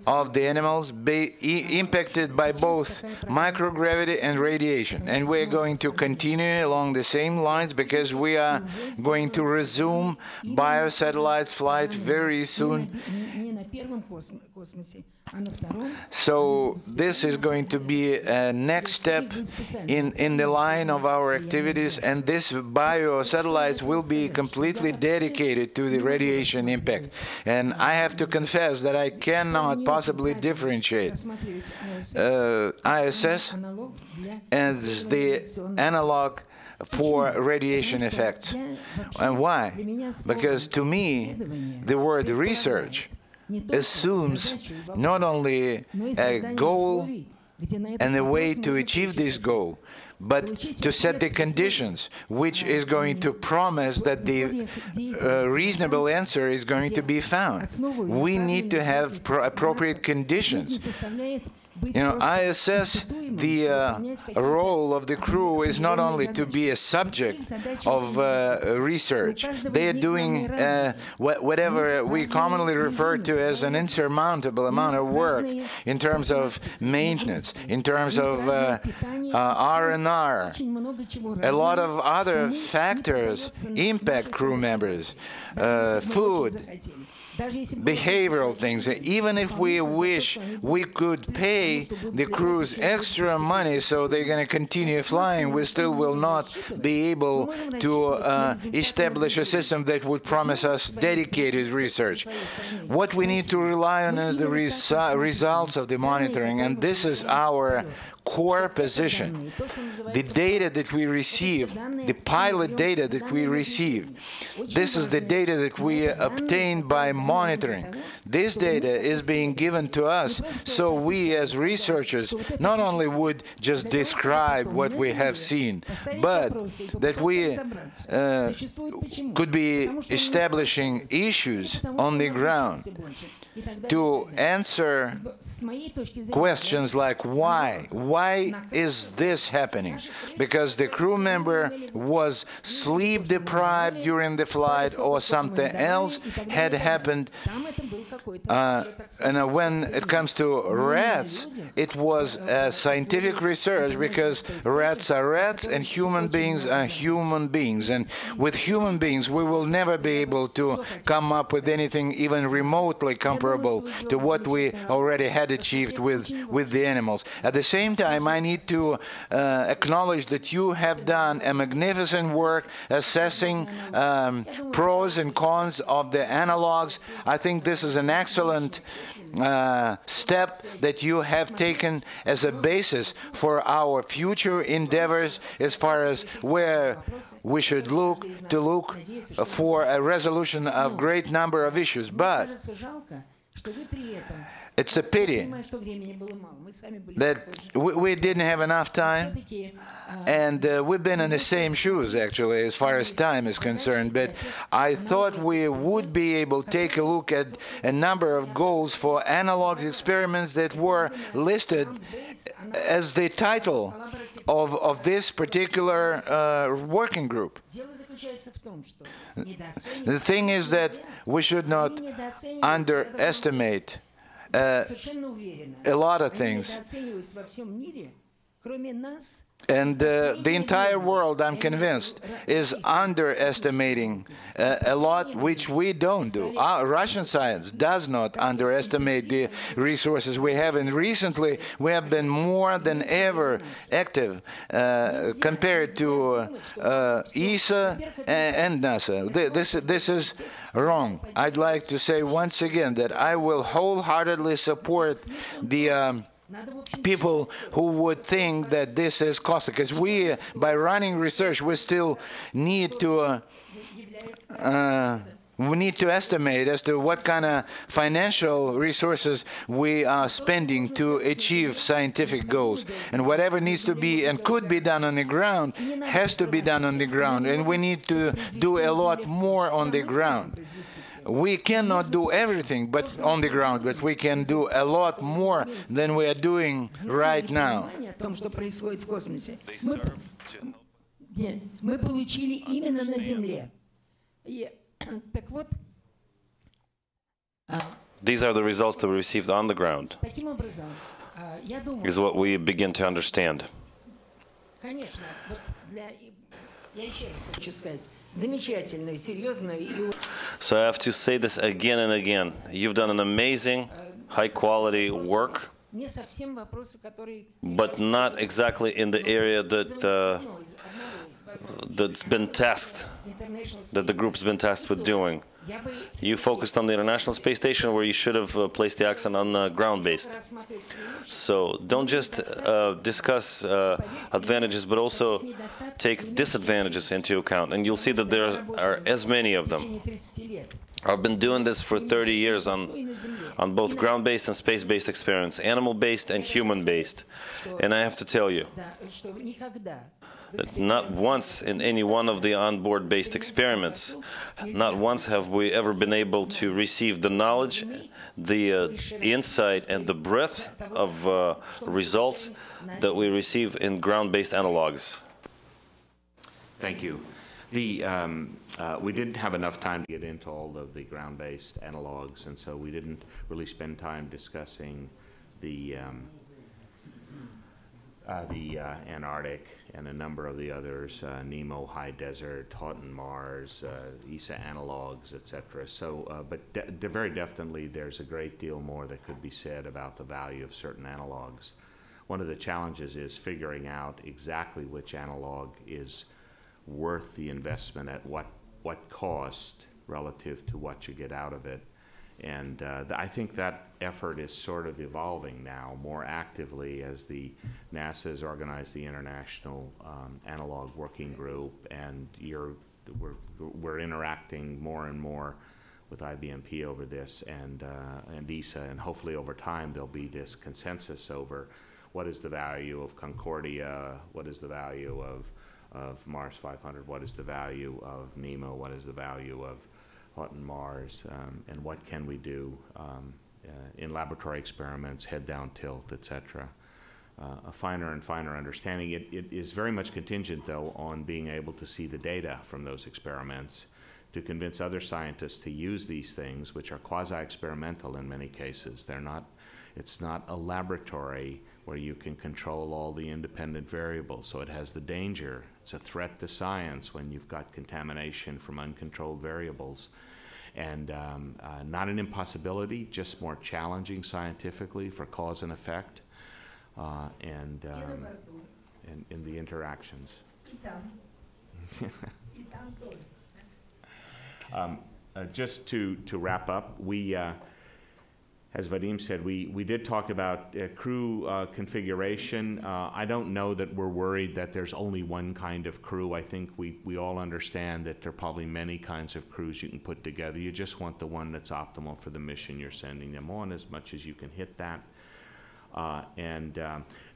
of the animals impacted by both microgravity and radiation. And we're going to continue along the same lines because we are going to resume biosatellites flight very soon. So this is going to be a next step in the line of our activities, and this biosatellites will be completely dedicated to the radiation impact. And I have to confess that I cannot possibly differentiate ISS as the analog for radiation effects. And why? Because to me, the word research assumes not only a goal and a way to achieve this goal, but to set the conditions, which is going to promise that the reasonable answer is going to be found. We need to have appropriate conditions. You know, ISS, the role of the crew is not only to be a subject of research. They are doing whatever we commonly refer to as an insurmountable amount of work in terms of maintenance, in terms of R&R. A lot of other factors impact crew members, food, behavioral things. Even if we wish, we could pay the crews extra money so they're going to continue flying, we still will not be able to establish a system that would promise us dedicated research. What we need to rely on is the results of the monitoring, and this is our core position. The data that we receive, the pilot data that we receive, this is the data that we obtain by monitoring. This data is being given to us, so we as researchers not only would just describe what we have seen, but that we could be establishing issues on the ground to answer questions like why? Why is this happening? Because the crew member was sleep deprived during the flight or something else had happened. And when it comes to rats, it was scientific research because rats are rats and human beings are human beings. And with human beings, we will never be able to come up with anything even remotely comparable to what we already had achieved with the animals. At the same time, I need to acknowledge that you have done a magnificent work assessing pros and cons of the analogs. I think this is an excellent step that you have taken as a basis for our future endeavors as far as where we should look for a resolution of great number of issues. But it's a pity that we didn't have enough time, and we've been in the same shoes, actually, as far as time is concerned. But I thought we would be able to take a look at a number of goals for analog experiments that were listed as the title of this particular working group. The thing is that we should not underestimate a lot of things. And the entire world, I'm convinced, is underestimating a lot which we don't do. Russian science does not underestimate the resources we have, and recently we have been more than ever active compared to ESA and NASA. This is wrong. I'd like to say once again that I will wholeheartedly support the people who would think that this is costly, because we, by running research, we still need to estimate as to what kind of financial resources we are spending to achieve scientific goals. And whatever needs to be and could be done on the ground has to be done on the ground, and we need to do a lot more on the ground. We cannot do everything but on the ground, but we can do a lot more than we are doing right now. These are the results that we received on the ground, is what we begin to understand. So I have to say this again and again. You've done an amazing, high-quality work, but not exactly in the area that's been tasked, that the group's been tasked with doing. You focused on the International Space Station, where you should have placed the accent on ground-based. So don't just discuss advantages, but also take disadvantages into account, and you'll see that there are as many of them. I've been doing this for 30 years on both ground-based and space-based experiments, animal-based and human-based. And I have to tell you that not once in any one of the onboard-based experiments, not once have we ever been able to receive the knowledge, the insight, and the breadth of results that we receive in ground-based analogs. Thank you. We didn't have enough time to get into all of the ground-based analogs, and so we didn't really spend time discussing the Antarctic and a number of the others, Nemo, High Desert, Houghton Mars, ESA analogs, etc. So, but very definitely there's a great deal more that could be said about the value of certain analogs. One of the challenges is figuring out exactly which analog is worth the investment at what cost relative to what you get out of it. And I think that effort is sort of evolving now more actively as the NASA has organized the International Analog Working Group, and we're interacting more and more with IBMP over this, and ESA, and hopefully over time there'll be this consensus over what is the value of Concordia, what is the value of Mars 500, what is the value of Nemo, what is the value of Houghton Mars, and what can we do in laboratory experiments, head-down tilt, etc. A finer and finer understanding. It is very much contingent, though, on being able to see the data from those experiments to convince other scientists to use these things, which are quasi-experimental in many cases. It's not a laboratory where you can control all the independent variables, so it has the danger. It's a threat to science when you've got contamination from uncontrolled variables. And not an impossibility, just more challenging scientifically for cause and effect, and in the interactions. Just to wrap up, we as Vadim said, we did talk about crew configuration. I don't know that we're worried that there's only one kind of crew. I think we all understand that there are probably many kinds of crews you can put together. You just want the one that's optimal for the mission you're sending them on, as much as you can hit that.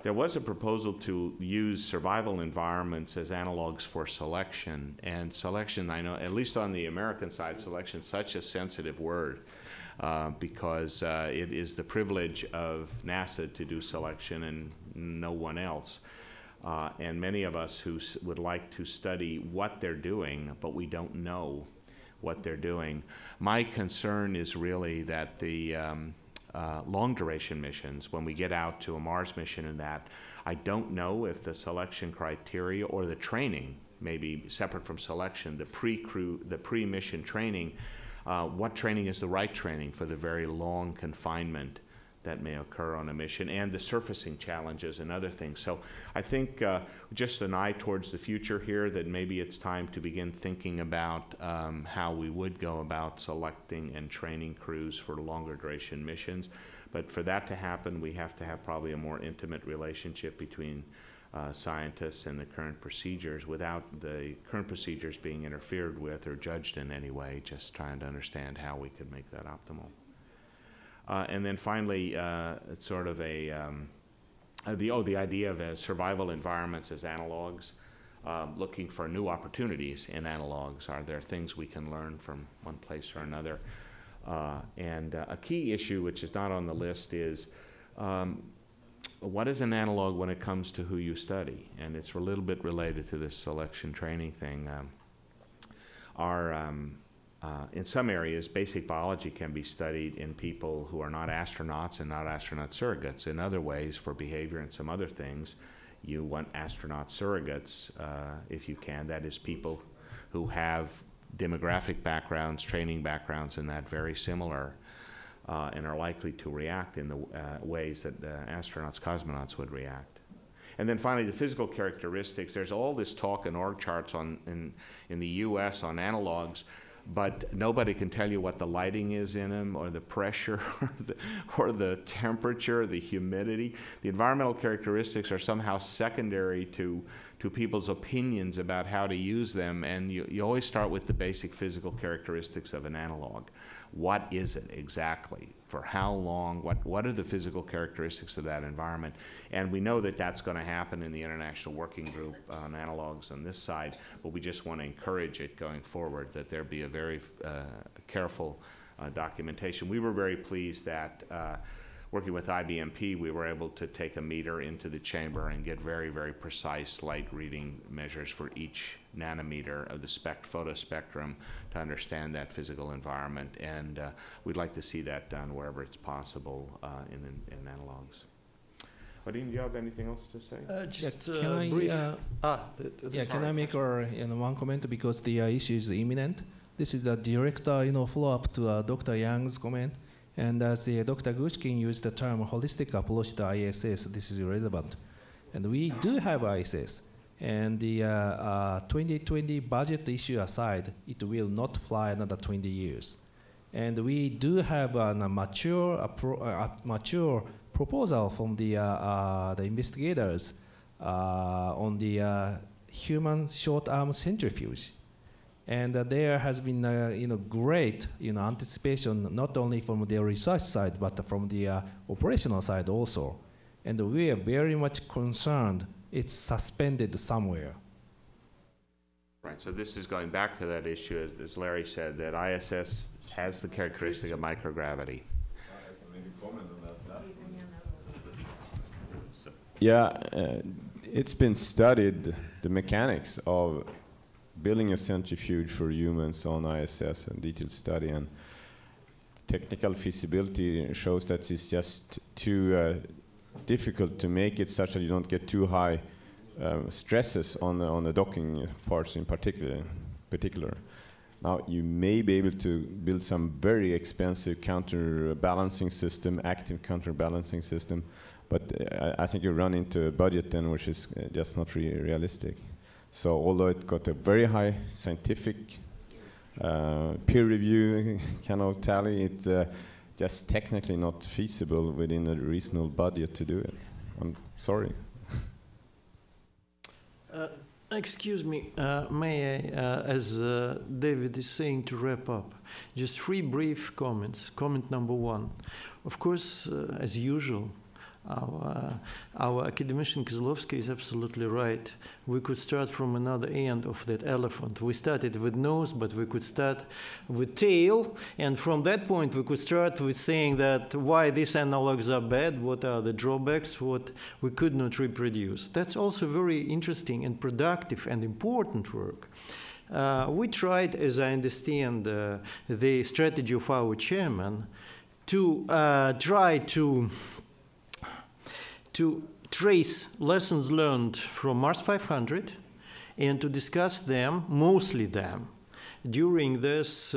There was a proposal to use survival environments as analogs for selection. And selection, I know, at least on the American side, selection is such a sensitive word. Because it is the privilege of NASA to do selection and no one else. And many of us who would like to study what they're doing, but we don't know what they're doing. My concern is really that the long duration missions, when we get out to a Mars mission and that, I don't know if the selection criteria or the training may be separate from selection, the pre-mission training. What training is the right training for the very long confinement that may occur on a mission, and the surfacing challenges and other things. So I think just an eye towards the future here, that maybe it's time to begin thinking about how we would go about selecting and training crews for longer duration missions. But for that to happen, we have to have probably a more intimate relationship between scientists and the current procedures, without the current procedures being interfered with or judged in any way, just trying to understand how we could make that optimal. And then finally, it's sort of the idea of survival environments as analogs, looking for new opportunities in analogs. Are there things we can learn from one place or another? And a key issue, which is not on the list, is what is an analog when it comes to who you study? And it's a little bit related to this selection training thing. In some areas, basic biology can be studied in people who are not astronauts and not astronaut surrogates. In other ways, for behavior and some other things, you want astronaut surrogates, if you can. That is, people who have demographic backgrounds, training backgrounds, and that very similar. And are likely to react in the ways that astronauts, cosmonauts would react. And then finally, the physical characteristics. There's all this talk in org charts in the US on analogs, but nobody can tell you what the lighting is in them, or the pressure, or the temperature, the humidity. The environmental characteristics are somehow secondary to people's opinions about how to use them, and you always start with the basic physical characteristics of an analog. What is it exactly? For how long? What are the physical characteristics of that environment? And we know that that's going to happen in the International Working Group on analogs on this side, but we just want to encourage it going forward, that there be a very careful documentation. We were very pleased that working with IBMP, we were able to take a meter into the chamber and get very, very precise light reading measures for each nanometer of the photospectrum to understand that physical environment. And we'd like to see that done wherever it's possible in analogs. Vadim, do you have anything else to say? Can I make one comment, because the issue is imminent? This is the direct follow-up to Dr. Yang's comment. And as Dr. Gushkin used the term holistic approach to ISS, this is relevant. And we do have ISS. And the 2020 budget issue aside, it will not fly another 20 years. And we do have a mature proposal from the investigators on the human short-arm centrifuge. And there has been great anticipation, not only from the research side, but from the operational side also. And we are very much concerned it's suspended somewhere. Right, so this is going back to that issue, as Larry said, that ISS has the characteristic of microgravity. Yeah, it's been studied, the mechanics of building a centrifuge for humans on ISS, and detailed study, and technical feasibility shows that it's just too difficult to make it such that you don't get too high stresses on the docking parts in particular. Now, you may be able to build some very expensive counterbalancing system, active counterbalancing system, but I think you run into a budget then which is just not realistic. So although it got a very high scientific peer review kind of tally, just technically not feasible within a reasonable budget to do it. I'm sorry. Excuse me, may I, as David is saying, to wrap up, just 3 brief comments. Comment number 1. Of course, as usual, our academician Kozlovsky is absolutely right. We could start from another end of that elephant. We started with nose, but we could start with tail, and from that point we could start with saying that why these analogs are bad, what are the drawbacks, what we could not reproduce. That's also very interesting and productive and important work. We tried, as I understand the strategy of our chairman, to try to trace lessons learned from Mars 500 and to discuss them, mostly them, during this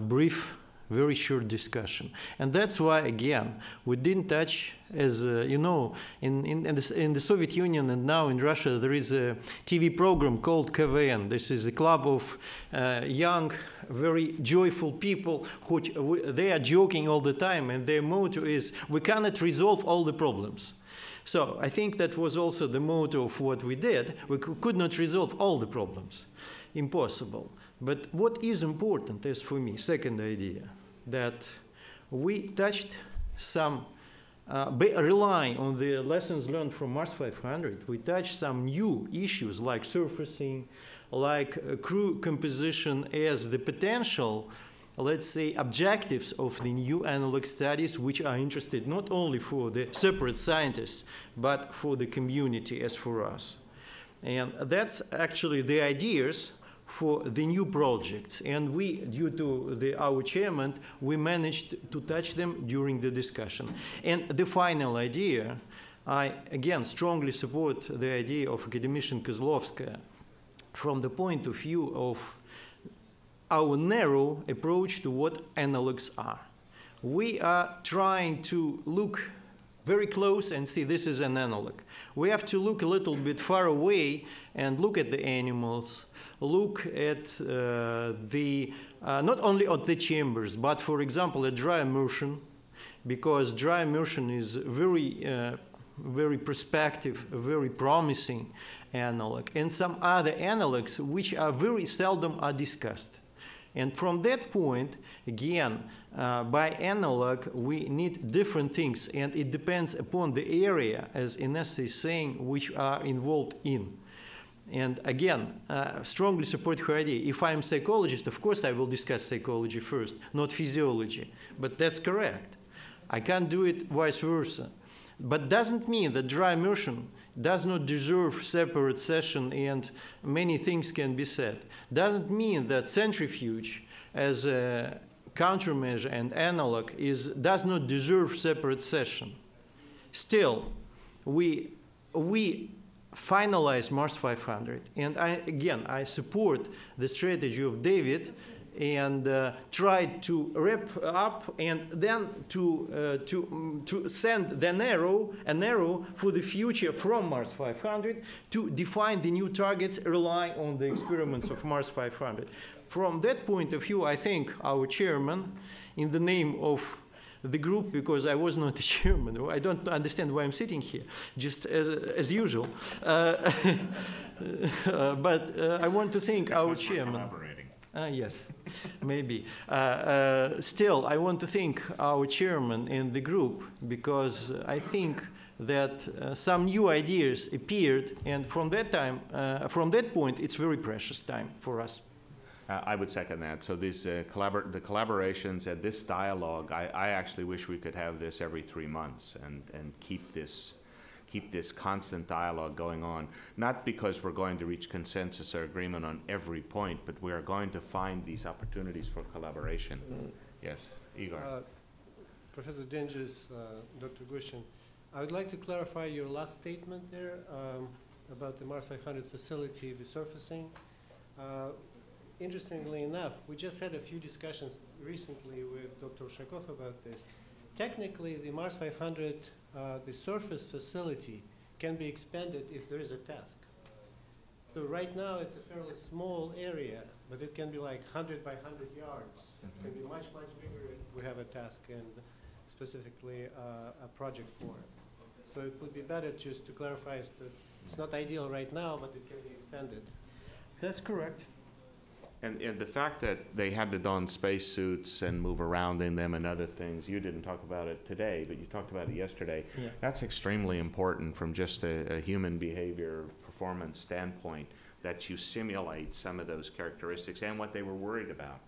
brief, very short discussion. And that's why, again, we didn't touch, as you know, in the Soviet Union and now in Russia, there is a TV program called KVN. This is a club of young, very joyful people who they are joking all the time, and their motto is, we cannot resolve all the problems. So I think that was also the motto of what we did. We could not resolve all the problems. Impossible. But what is important is, for me, second idea, that we touched some, relying on the lessons learned from Mars 500, we touched some new issues like surfacing, like crew composition as the potential, let's say, objectives of the new analog studies, which are interested not only for the separate scientists, but for the community as for us. And that's actually the ideas for the new projects. And we, due to our chairman, we managed to touch them during the discussion. And the final idea, I, again, strongly support the idea of academician Kozlovskaya from the point of view of our narrow approach to what analogs are. We are trying to look very close and see this is an analog. We have to look a little bit far away and look at the animals, look at not only at the chambers, but for example, at dry immersion, because dry immersion is very prospective, very promising analog, and some other analogs which are very seldom are discussed. And from that point, again, by analog, we need different things, and it depends upon the area, as Ines is saying, which are involved in. And again, strongly support her idea. If I'm a psychologist, of course I will discuss psychology first, not physiology. But that's correct. I can't do it vice versa. But doesn't mean that dry immersion does not deserve separate session and many things can be said. Doesn't mean that centrifuge as a countermeasure and analog does not deserve separate session. Still, we finalize Mars 500, and I support the strategy of David and tried to wrap up and then to send an arrow for the future from Mars 500 to define the new targets relying on the experiments of Mars 500. From that point of view, I think our chairman, in the name of the group, because I was not a chairman, I don't understand why I'm sitting here, just as usual. But I want to thank our chairman. Yes, maybe. Still, I want to thank our chairman and the group, because I think that some new ideas appeared, and from that time, from that point, it's very precious time for us. I would second that. So these the collaborations and this dialogue, I actually wish we could have this every 3 months and keep this constant dialogue going on, not because we're going to reach consensus or agreement on every point, but we are going to find these opportunities for collaboration. Yes, Igor. Professor Dengis, Dr. Gushin, I would like to clarify your last statement there about the Mars 500 facility resurfacing. Interestingly enough, we just had a few discussions recently with Dr. Ushakov about this. Technically, the Mars 500, the surface facility can be expanded if there is a task. So right now, it's a fairly small area, but it can be like 100 by 100 yards. It can be much, much bigger we have a task and specifically a project for it. So it would be better just to clarify that it's not ideal right now, but it can be expanded. That's correct. And the fact that they had to don spacesuits and move around in them and other things, you didn't talk about it today, but you talked about it yesterday. Yeah. That's extremely important from just a human behavior performance standpoint, that you simulate some of those characteristics and what they were worried about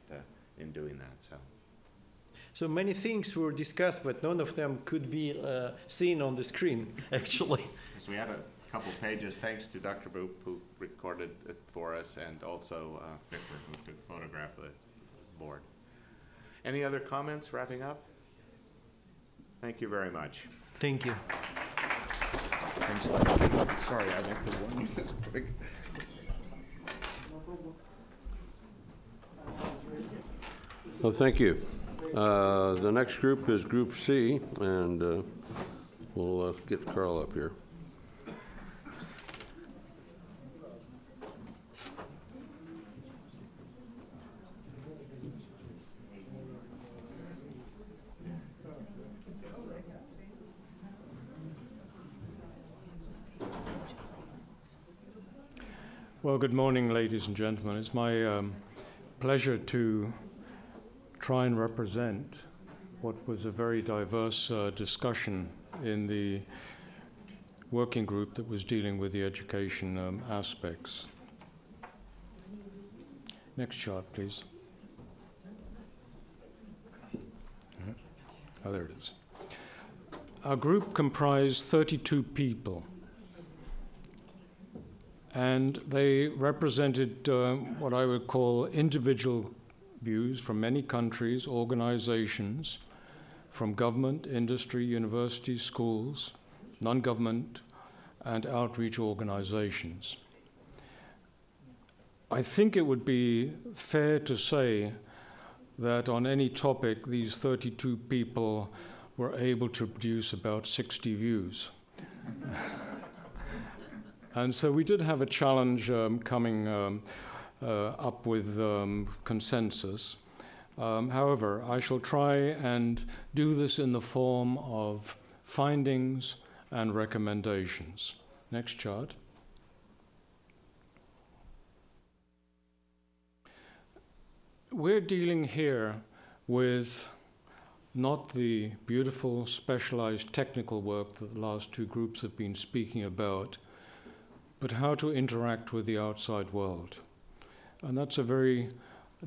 in doing that. So many things were discussed, but none of them could be seen on the screen, actually. So we had a couple pages, thanks to Dr. Boop, who recorded it for us, and also Victor, who took a photograph of the board. Any other comments, wrapping up? Thank you very much. Thank you. Sorry, I went to one. Well, thank you. The next group is Group C, and we'll get Carl up here. Well, good morning, ladies and gentlemen. It's my pleasure to try and represent what was a very diverse discussion in the working group that was dealing with the education aspects. Next chart, please. Oh, there it is. Our group comprised 32 people, and they represented what I would call individual views from many countries, organizations, from government, industry, universities, schools, non-government, and outreach organizations. I think it would be fair to say that on any topic, these 32 people were able to produce about 60 views. And so we did have a challenge coming up with consensus. However, I shall try and do this in the form of findings and recommendations. Next chart. We're dealing here with not the beautiful, specialized technical work that the last two groups have been speaking about, but how to interact with the outside world. And that's a very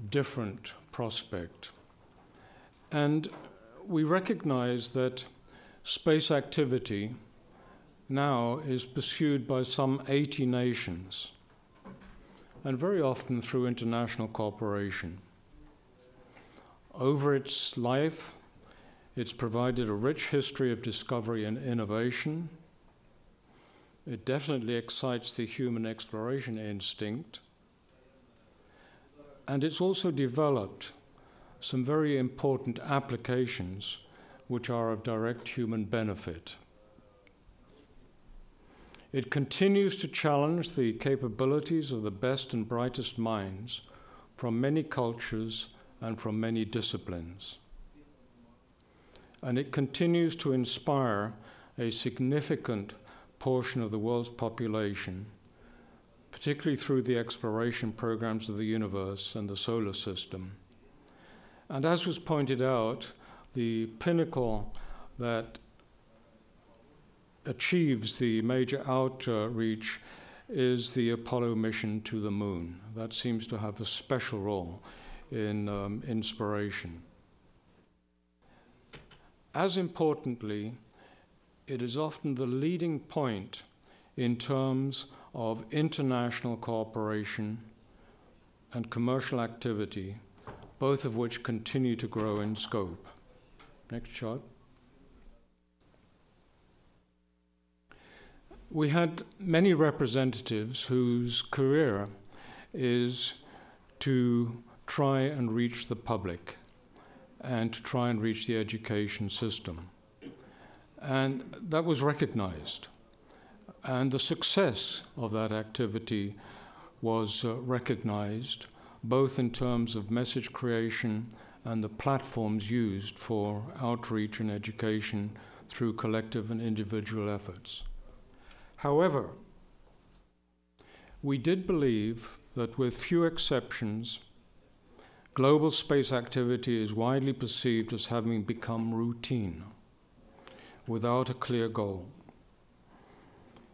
different prospect. And we recognize that space activity now is pursued by some 80 nations, and very often through international cooperation. Over its life, it's provided a rich history of discovery and innovation. It definitely excites the human exploration instinct. And it's also developed some very important applications which are of direct human benefit. It continues to challenge the capabilities of the best and brightest minds from many cultures and from many disciplines. And it continues to inspire a significant portion of the world's population, particularly through the exploration programs of the universe and the solar system. And as was pointed out, the pinnacle that achieves the major outreach is the Apollo mission to the moon. That seems to have a special role in inspiration. As importantly, it is often the leading point in terms of international cooperation and commercial activity, both of which continue to grow in scope. Next chart. We had many representatives whose career is to try and reach the public and to try and reach the education system. And that was recognized. And the success of that activity was recognized, both in terms of message creation and the platforms used for outreach and education through collective and individual efforts. However, we did believe that with few exceptions, global space activity is widely perceived as having become routine, without a clear goal.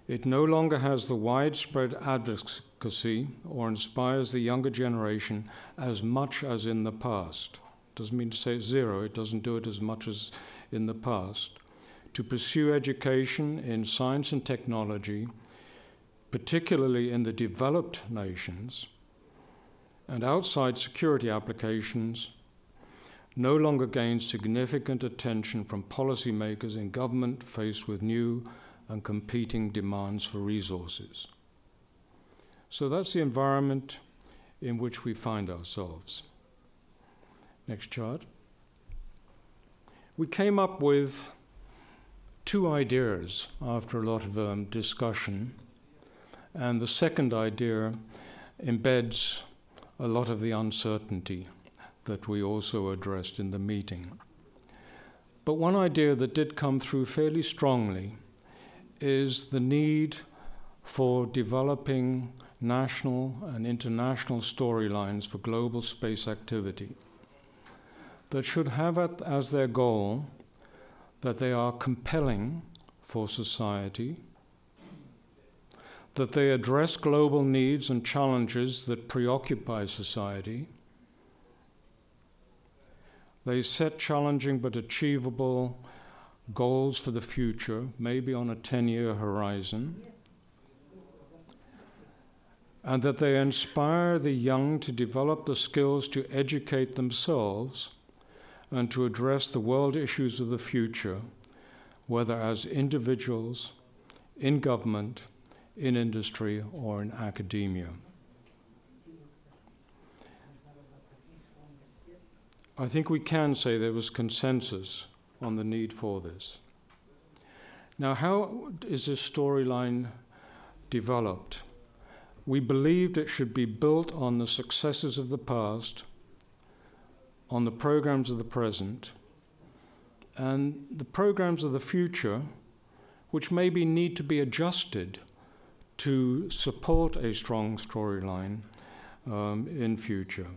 It no longer has the widespread advocacy or inspires the younger generation as much as in the past. Doesn't mean to say it's zero, it doesn't do it as much as in the past. To pursue education in science and technology, particularly in the developed nations, and outside security applications, no longer gains significant attention from policymakers in government faced with new and competing demands for resources. So that's the environment in which we find ourselves. Next chart. We came up with two ideas after a lot of discussion, and the second idea embeds a lot of the uncertainty that we also addressed in the meeting. But one idea that did come through fairly strongly is the need for developing national and international storylines for global space activity that should have it as their goal that they are compelling for society, that they address global needs and challenges that preoccupy society, they set challenging but achievable goals for the future, maybe on a 10-year horizon, and that they inspire the young to develop the skills to educate themselves and to address the world issues of the future, whether as individuals, in government, in industry, or in academia. I think we can say there was consensus on the need for this. Now, how is this storyline developed? We believed it should be built on the successes of the past, on the programs of the present, and the programs of the future, which maybe need to be adjusted to support a strong storyline in future.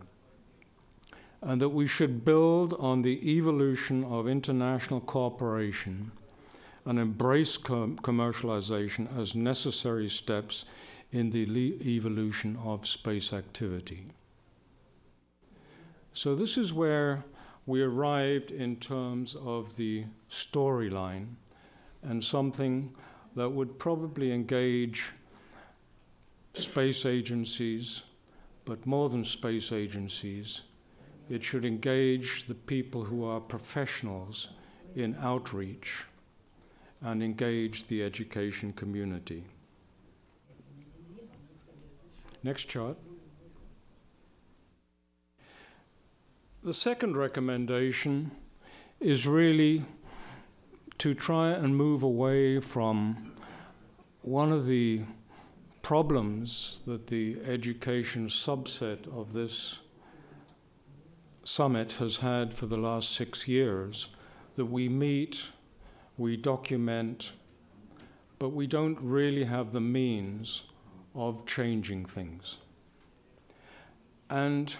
And that we should build on the evolution of international cooperation and embrace commercialization as necessary steps in the evolution of space activity. So this is where we arrived in terms of the storyline and something that would probably engage space agencies, but more than space agencies, it should engage the people who are professionals in outreach and engage the education community. Next chart. The second recommendation is really to try and move away from one of the problems that the education subset of this summit has had for the last 6 years, that we meet, we document, but we don't really have the means of changing things. And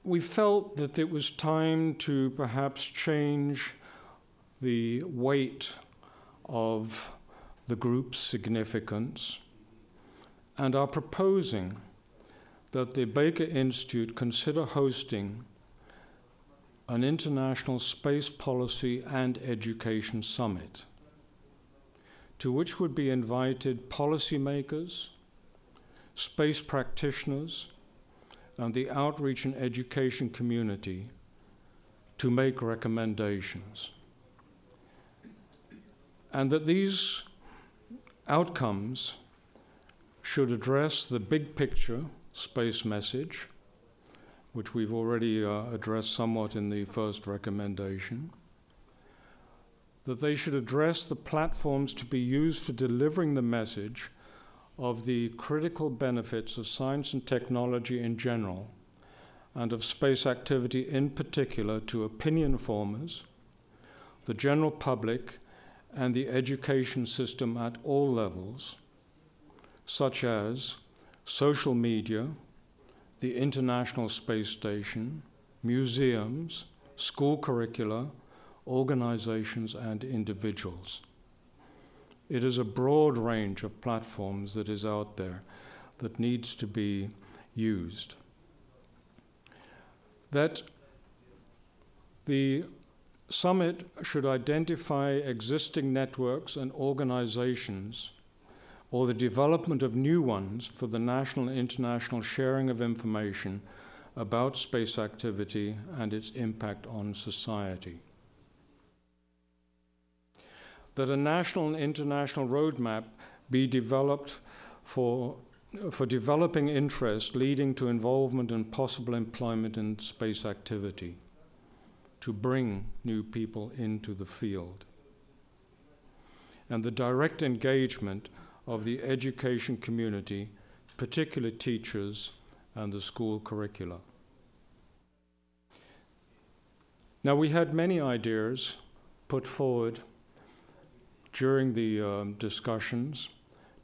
we felt that it was time to perhaps change the weight of the group's significance, and are proposing that the Baker Institute consider hosting an international space policy and education summit, to which would be invited policymakers, space practitioners, and the outreach and education community to make recommendations. And that these outcomes should address the big picture space message, which we've already addressed somewhat in the first recommendation, that they should address the platforms to be used for delivering the message of the critical benefits of science and technology in general, and of space activity in particular to opinion formers, the general public, and the education system at all levels, such as social media, the International Space Station, museums, school curricula, organizations, and individuals. It is a broad range of platforms that is out there that needs to be used. That the summit should identify existing networks and organizations or the development of new ones for the national and international sharing of information about space activity and its impact on society. That a national and international roadmap be developed for developing interest leading to involvement and possible employment in space activity, to bring new people into the field. And the direct engagement of the education community, particularly teachers and the school curricula. Now, we had many ideas put forward during the discussions,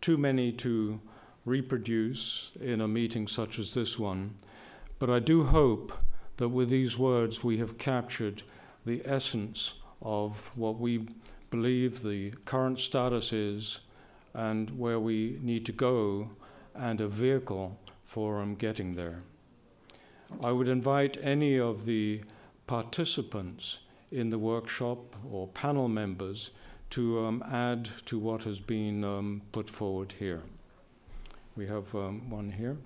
too many to reproduce in a meeting such as this one, but I do hope that with these words we have captured the essence of what we believe the current status is and where we need to go and a vehicle for getting there. I would invite any of the participants in the workshop or panel members to add to what has been put forward here. We have one here.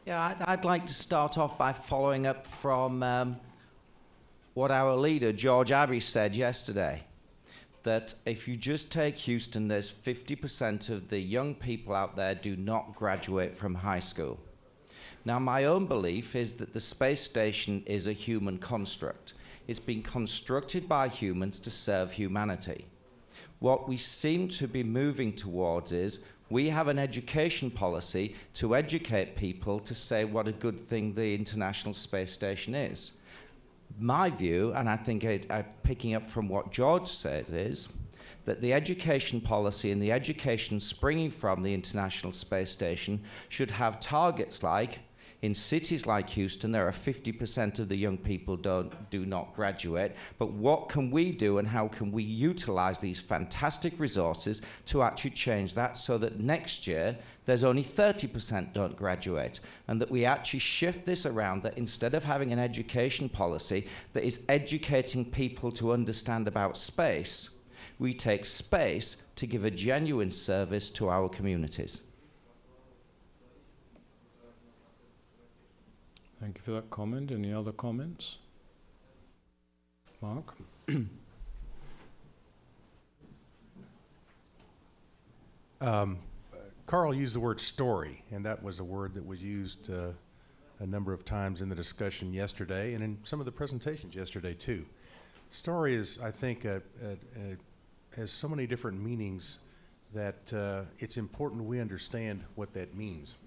Yeah, I'd like to start off by following up from what our leader, George Abbey, said yesterday, that if you just take Houston, there's 50% of the young people out there do not graduate from high school. Now, my own belief is that the space station is a human construct. It's been constructed by humans to serve humanity. What we seem to be moving towards is we have an education policy to educate people to say what a good thing the International Space Station is. My view, and I think picking up from what George said, is that the education policy and the education springing from the International Space Station should have targets like, in cities like Houston, there are 50% of the young people do not graduate. But what can we do and how can we utilize these fantastic resources to actually change that so that next year there's only 30% don't graduate, and that we actually shift this around, that instead of having an education policy that is educating people to understand about space, we take space to give a genuine service to our communities. Thank you for that comment. Any other comments? Mark? Carl used the word story, and that was a word that was used a number of times in the discussion yesterday and in some of the presentations yesterday too. Story is, I think, has so many different meanings that it's important we understand what that means.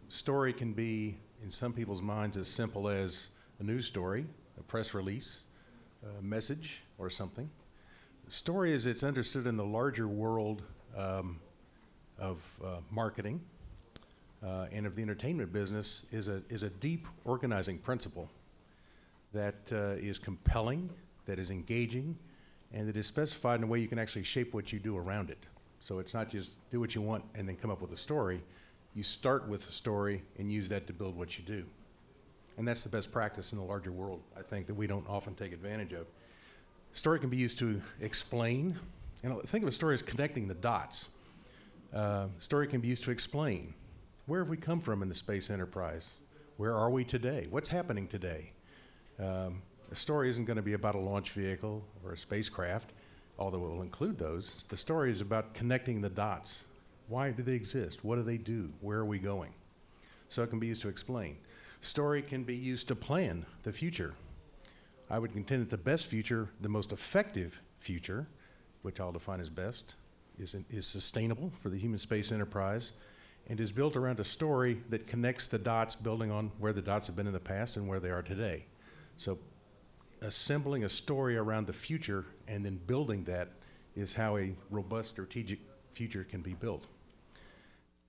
Story can be, in some people's minds, as simple as a news story, a press release, a message, or something. Story, as it's understood in the larger world of marketing and of the entertainment business, is a deep organizing principle that is compelling, that is engaging, and that is specified in a way you can actually shape what you do around it. So it's not just do what you want and then come up with a story. You start with a story and use that to build what you do. And that's the best practice in the larger world, I think, that we don't often take advantage of. Story can be used to explain. And think of a story as connecting the dots. Story can be used to explain. Where have we come from in the space enterprise? Where are we today? What's happening today? A story isn't going to be about a launch vehicle or a spacecraft, although it will include those. The story is about connecting the dots. Why do they exist? What do they do? Where are we going? So it can be used to explain. Story can be used to plan the future. I would contend that the best future, the most effective future, which I'll define as best, is sustainable for the human space enterprise and is built around a story that connects the dots, building on where the dots have been in the past and where they are today. So assembling a story around the future and then building that is how a robust strategic future can be built.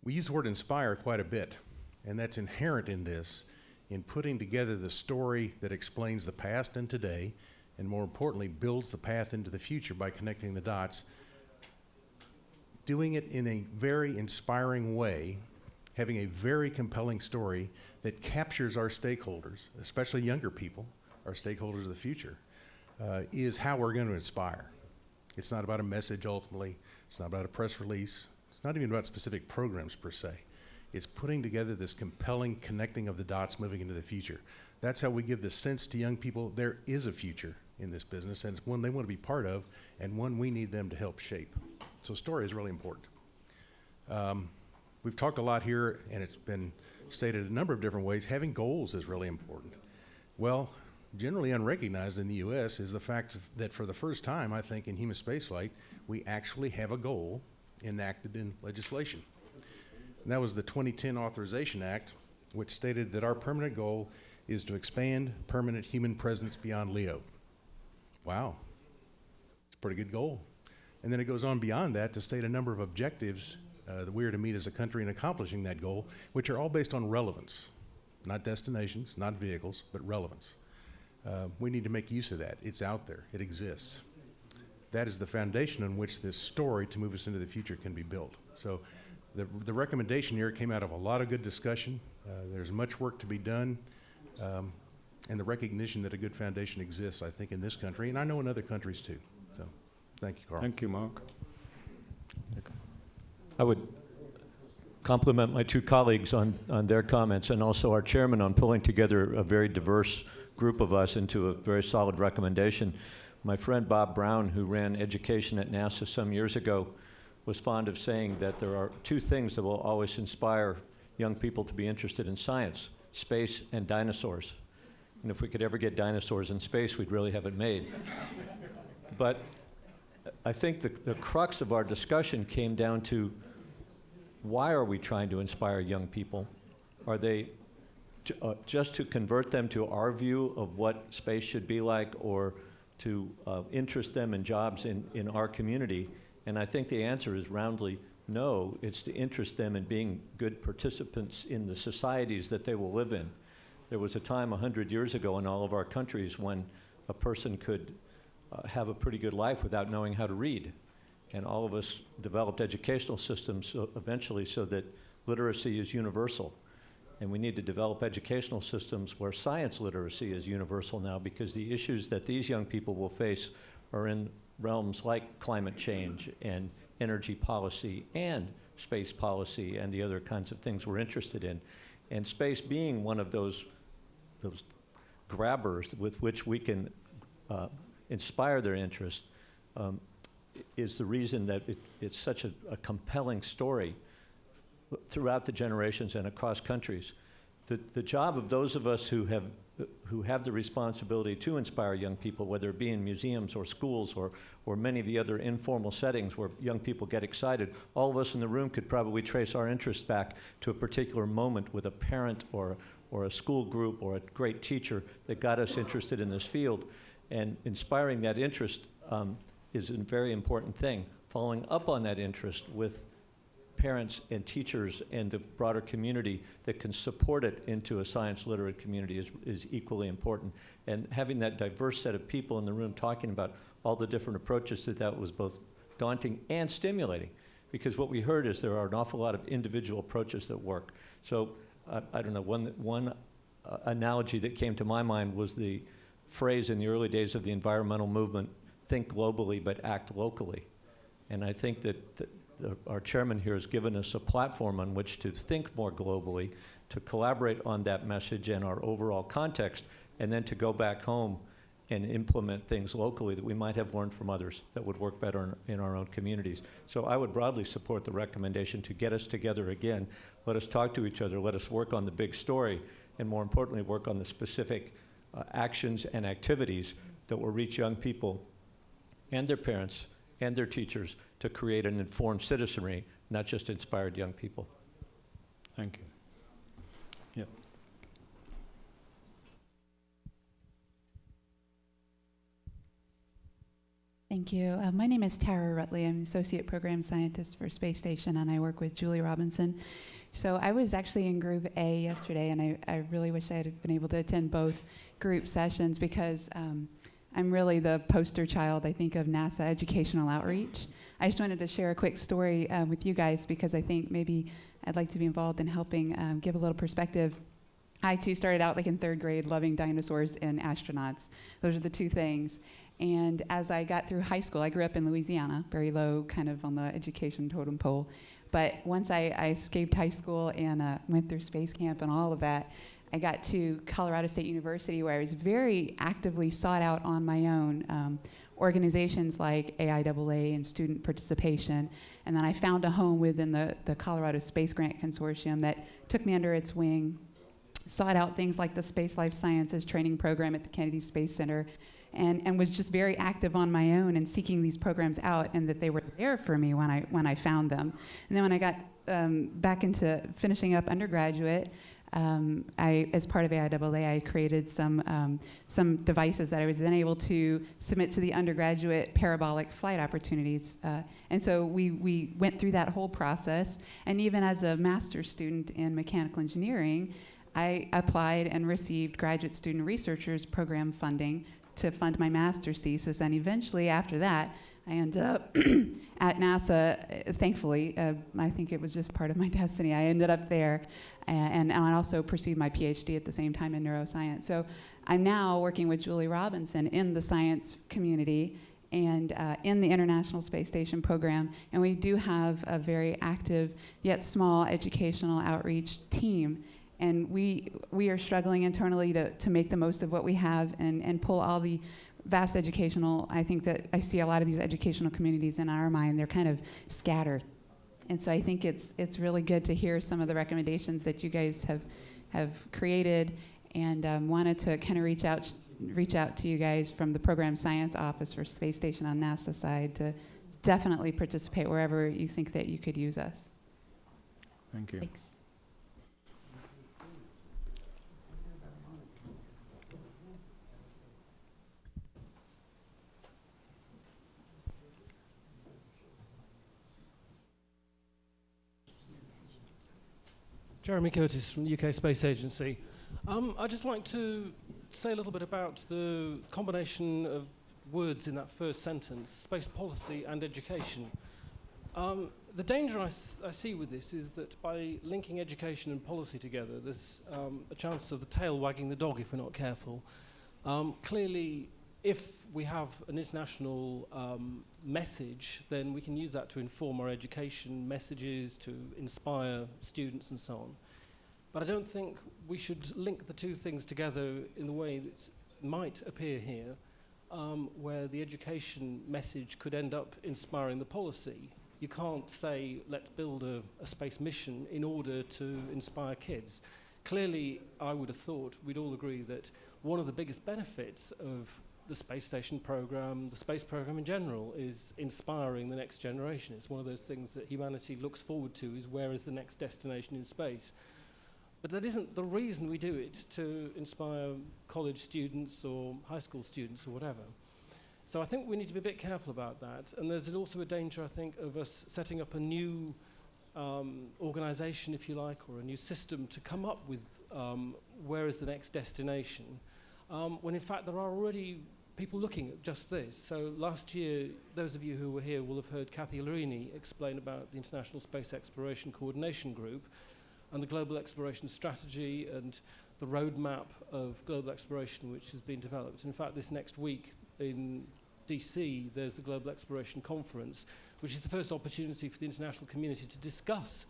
We use the word inspire quite a bit, and that's inherent in this, in putting together the story that explains the past and today, and more importantly, builds the path into the future by connecting the dots, doing it in a very inspiring way, having a very compelling story that captures our stakeholders, especially younger people, our stakeholders of the future, is how we're going to inspire. It's not about a message ultimately. It's not about a press release. It's not even about specific programs per se. It's putting together this compelling connecting of the dots moving into the future. That's how we give the sense to young people there is a future in this business, and it's one they want to be part of and one we need them to help shape. So story is really important. We've talked a lot here, and it's been stated a number of different ways. Having goals is really important. Well, generally unrecognized in the U.S. is the fact that for the first time, I think, in human spaceflight, we actually have a goal enacted in legislation. And that was the 2010 Authorization Act, which stated that our permanent goal is to expand permanent human presence beyond LEO. Wow, it's a pretty good goal. And then it goes on beyond that to state a number of objectives that we are to meet as a country in accomplishing that goal, which are all based on relevance, not destinations, not vehicles, but relevance. We need to make use of that. It's out there. It exists. That is the foundation on which this story to move us into the future can be built. So the recommendation here came out of a lot of good discussion. There's much work to be done, and the recognition that a good foundation exists, I think, in this country, and I know in other countries too. So thank you, Carl. Thank you, Mark. I would compliment my two colleagues on their comments, and also our chairman on pulling together a very diverse group of us into a very solid recommendation. My friend Bob Brown, who ran education at NASA some years ago, was fond of saying that there are two things that will always inspire young people to be interested in science: space and dinosaurs. And if we could ever get dinosaurs in space, we'd really have it made. But I think the crux of our discussion came down to, why are we trying to inspire young people? Are they just to convert them to our view of what space should be like, or to interest them in jobs in our community? And I think the answer is roundly no. It's to interest them in being good participants in the societies that they will live in. There was a time 100 years ago in all of our countries when a person could have a pretty good life without knowing how to read. And all of us developed educational systems eventually so that literacy is universal. And we need to develop educational systems where science literacy is universal now, because the issues that these young people will face are in realms like climate change and energy policy and space policy and the other kinds of things we're interested in. And space being one of those grabbers with which we can inspire their interest is the reason that it's such a compelling story throughout the generations and across countries. The job of those of us who have the responsibility to inspire young people, whether it be in museums or schools or many of the other informal settings where young people get excited, all of us in the room could probably trace our interest back to a particular moment with a parent or a school group or a great teacher that got us interested in this field. And inspiring that interest is a very important thing. Following up on that interest with parents and teachers and the broader community that can support it into a science literate community is equally important. And having that diverse set of people in the room talking about all the different approaches to that was both daunting and stimulating, because what we heard is there are an awful lot of individual approaches that work. So I don't know, one analogy that came to my mind was the phrase in the early days of the environmental movement, think globally but act locally. And I think that our chairman here has given us a platform on which to think more globally, to collaborate on that message and our overall context, and then to go back home and implement things locally that we might have learned from others that would work better in our own communities. So I would broadly support the recommendation to get us together again. Let us talk to each other. Let us work on the big story. and more importantly, work on the specific actions and activities that will reach young people and their parents and their teachers to create an informed citizenry, not just inspired young people. Thank you. Yep. Thank you. My name is Tara Rutley. I'm Associate Program Scientist for Space Station, and I work with Julie Robinson. So I was actually in Group A yesterday, and I really wish I had been able to attend both group sessions because I'm really the poster child, I think, of NASA educational outreach. I just wanted to share a quick story with you guys because I think maybe I'd like to be involved in helping give a little perspective. I, too, started out like in 3rd grade loving dinosaurs and astronauts. Those are the two things. And as I got through high school, I grew up in Louisiana, very low kind of on the education totem pole. But once I escaped high school and went through space camp and all of that, I got to Colorado State University where I was very actively sought out on my own. Organizations like AIAA and student participation. And then I found a home within the Colorado Space Grant Consortium that took me under its wing, sought out things like the Space Life Sciences training program at the Kennedy Space Center, and was just very active on my own and seeking these programs out, and that they were there for me when I found them. And then when I got back into finishing up undergraduate, as part of AIAA, I created some devices that I was then able to submit to the undergraduate parabolic flight opportunities. And so we went through that whole process. And even as a master's student in mechanical engineering, I applied and received graduate student researchers program funding to fund my master's thesis. And eventually, after that, I ended up at NASA, thankfully. I think it was just part of my destiny. I ended up there, and I also pursued my PhD at the same time in neuroscience. So I'm now working with Julie Robinson in the science community and in the International Space Station program. And we do have a very active, yet small, educational outreach team. And we are struggling internally to make the most of what we have and pull all the vast educational, I think that I see a lot of these educational communities in our mind, they're kind of scattered. And so I think it's really good to hear some of the recommendations that you guys have created, and wanted to kind of reach out to you guys from the Program Science Office for Space Station on NASA side to definitely participate wherever you think that you could use us. Thank you. Thanks. Jeremy Curtis from the UK Space Agency. I'd just like to say a little bit about the combination of words in that first sentence, space policy and education. The danger I see with this is that by linking education and policy together, there's a chance of the tail wagging the dog if we're not careful. Clearly, if we have an international message, then we can use that to inform our education messages, to inspire students and so on. But I don't think we should link the two things together in the way that might appear here, where the education message could end up inspiring the policy. You can't say, let's build a space mission in order to inspire kids. Clearly, I would have thought we'd all agree that one of the biggest benefits of the space station program, the space program in general, is inspiring the next generation. It's one of those things that humanity looks forward to, is where is the next destination in space. But that isn't the reason we do it, to inspire college students or high school students or whatever. So I think we need to be a bit careful about that. And there's also a danger, I think, of us setting up a new organization, if you like, or a new system to come up with where is the next destination, when in fact there are already people looking at just this. So last year, those of you who were here will have heard Kathy Larini explain about the International Space Exploration Coordination Group and the Global Exploration Strategy and the roadmap of global exploration which has been developed. In fact, this next week in DC, there's the Global Exploration Conference, which is the first opportunity for the international community to discuss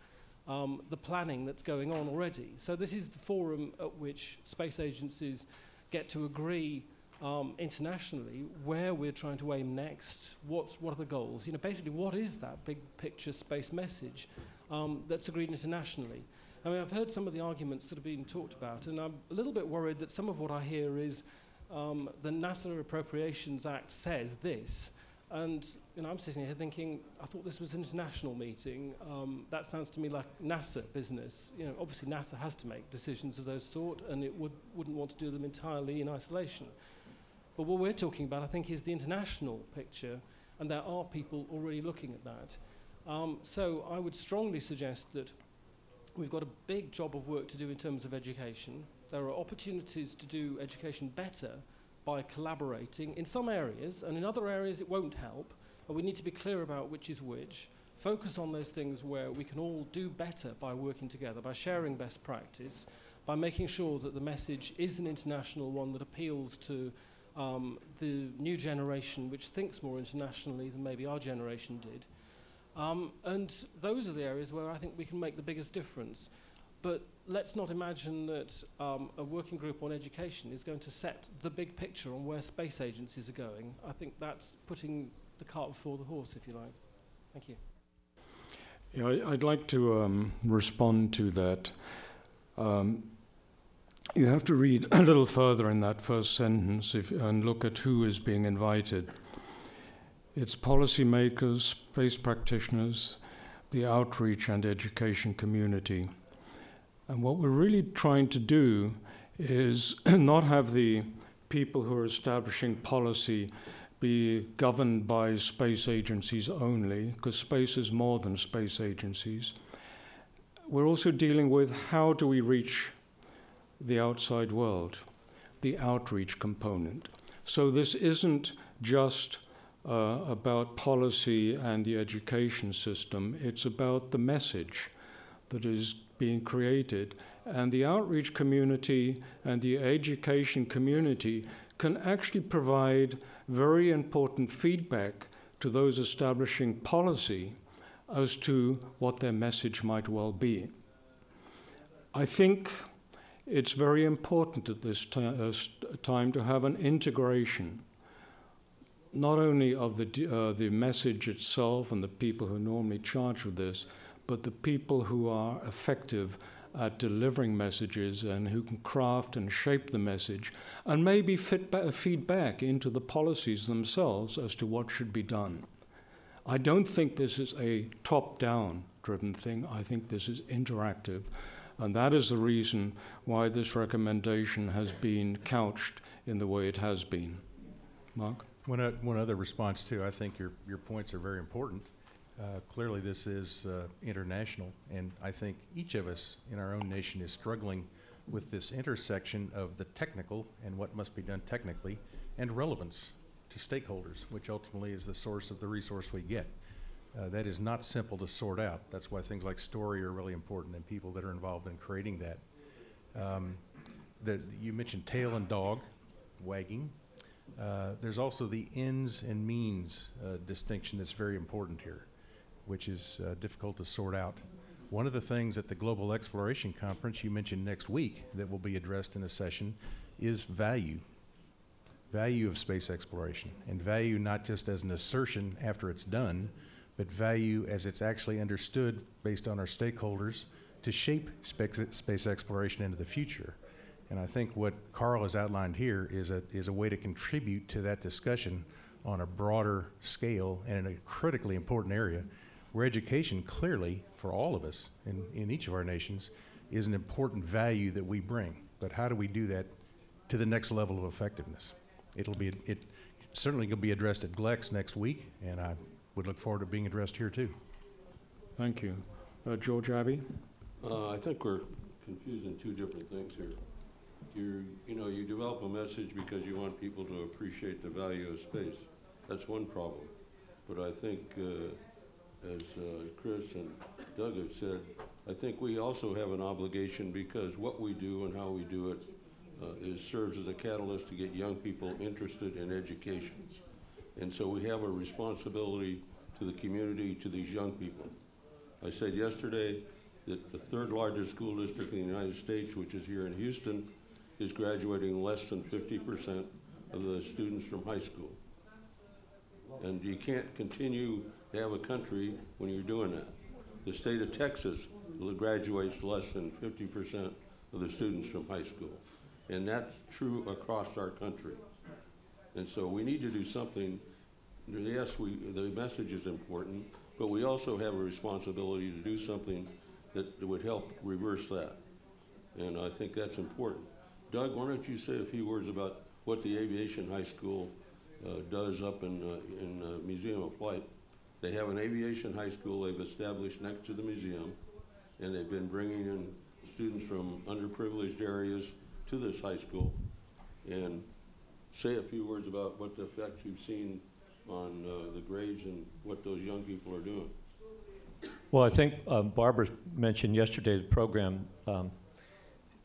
the planning that's going on already. So this is the forum at which space agencies get to agree internationally where we're trying to aim next, what are the goals, basically what is that big picture space message that's agreed internationally. I mean, I've heard some of the arguments that have been talked about, and I'm a little bit worried that some of what I hear is the NASA Appropriations Act says this, and I'm sitting here thinking, I thought this was an international meeting. That sounds to me like NASA business. Obviously NASA has to make decisions of those sort, and it wouldn't want to do them entirely in isolation. But what we're talking about, I think, is the international picture, and there are people already looking at that. So I would strongly suggest that we've got a big job of work to do in terms of education. There are opportunities to do education better by collaborating in some areas, and in other areas it won't help. And we need to be clear about which is which, focus on those things where we can all do better by working together, by sharing best practice, by making sure that the message is an international one that appeals to the new generation, which thinks more internationally than maybe our generation did. And those are the areas where I think we can make the biggest difference. But let's not imagine that a working group on education is going to set the big picture on where space agencies are going. I think that's putting the cart before the horse, if you like. Thank you. Yeah, I'd like to respond to that. You have to read a little further in that first sentence and look at who is being invited. It's policymakers, space practitioners, the outreach and education community. And what we're really trying to do is not have the people who are establishing policy be governed by space agencies only, because space is more than space agencies. We're also dealing with how do we reach the outside world, the outreach component. So this isn't just about policy and the education system, it's about the message that is being created. And the outreach community and the education community can actually provide very important feedback to those establishing policy as to what their message might well be. I think it's very important at this time to have an integration, not only of the message itself and the people who are normally charged with this, but the people who are effective at delivering messages and who can craft and shape the message and maybe feed back into the policies themselves as to what should be done. I don't think this is a top-down driven thing. I think this is interactive. And that is the reason why this recommendation has been couched in the way it has been. Mark? One other response too, I think your points are very important. Clearly this is international, and I think each of us in our own nation is struggling with this intersection of the technical and what must be done technically and relevance to stakeholders, which ultimately is the source of the resource we get. That is not simple to sort out. That's why things like story are really important and people that are involved in creating that. You mentioned tail and dog wagging. There's also the ends and means distinction that's very important here, which is difficult to sort out. One of the things at the Global Exploration Conference you mentioned next week that will be addressed in a session is value of space exploration, and value not just as an assertion after it's done, but value as it's actually understood based on our stakeholders to shape space exploration into the future. And I think what Carl has outlined here is a way to contribute to that discussion on a broader scale and in a critically important area where education clearly, for all of us in each of our nations, is an important value that we bring. But how do we do that to the next level of effectiveness? It certainly will be addressed at GLEX next week, and I would look forward to being addressed here too. Thank you. George Abbey? I think we're confusing two different things here. You develop a message because you want people to appreciate the value of space. That's one problem. But I think, as Chris and Doug have said, I think we also have an obligation because what we do and how we do it serves as a catalyst to get young people interested in education. And so we have a responsibility to the community, to these young people. I said yesterday that the third largest school district in the United States, which is here in Houston, is graduating less than 50% of the students from high school. And you can't continue to have a country when you're doing that. the state of Texas graduates less than 50% of the students from high school. And that's true across our country. And so we need to do something. Yes, the message is important, but we also have a responsibility to do something that would help reverse that. And I think that's important. Doug, why don't you say a few words about what the Aviation High School does up in Museum of Flight. They have an aviation high school they've established next to the museum, and they've been bringing in students from underprivileged areas to this high school. And say a few words about what the effects you've seen on the grades and what those young people are doing. Well, I think Barbara mentioned yesterday the program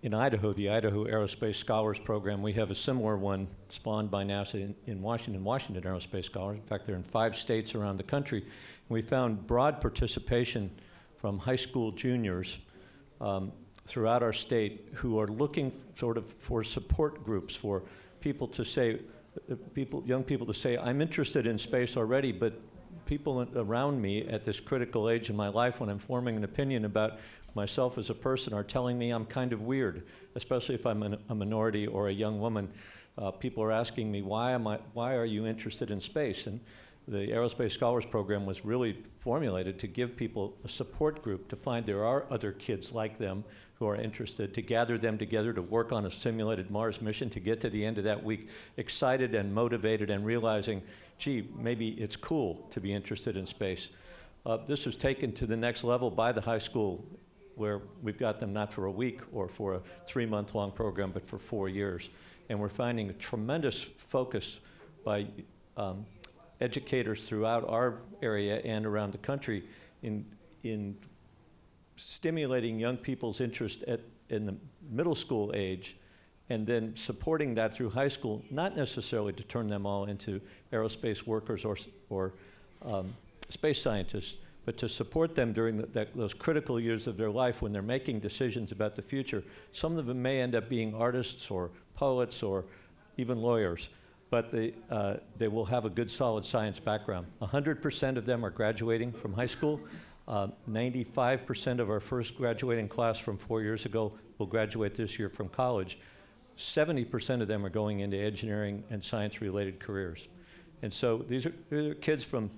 in Idaho, the Idaho Aerospace Scholars Program. We have a similar one spawned by NASA in Washington Aerospace Scholars. In fact, they're in 5 states around the country. And we found broad participation from high school juniors throughout our state who are looking sort of for support groups, for people to say, young people to say, I'm interested in space already, but people around me at this critical age in my life when I'm forming an opinion about myself as a person are telling me I'm kind of weird, especially if I'm a minority or a young woman. People are asking me, why are you interested in space? And the Aerospace Scholars Program was really formulated to give people a support group, to find there are other kids like them who are interested, to gather them together to work on a simulated Mars mission, to get to the end of that week excited and motivated and realizing, gee, maybe it's cool to be interested in space. This was taken to the next level by the high school, where we've got them not for a week or for a 3-month-long program, but for 4 years. And we're finding a tremendous focus by educators throughout our area and around the country in stimulating young people's interest in the middle school age, and then supporting that through high school, not necessarily to turn them all into aerospace workers or space scientists, but to support them during those critical years of their life when they're making decisions about the future. Some of them may end up being artists or poets or even lawyers, but they will have a good, solid science background. 100% of them are graduating from high school. 95% of our first graduating class from 4 years ago will graduate this year from college. 70% of them are going into engineering and science-related careers. And so these are kids from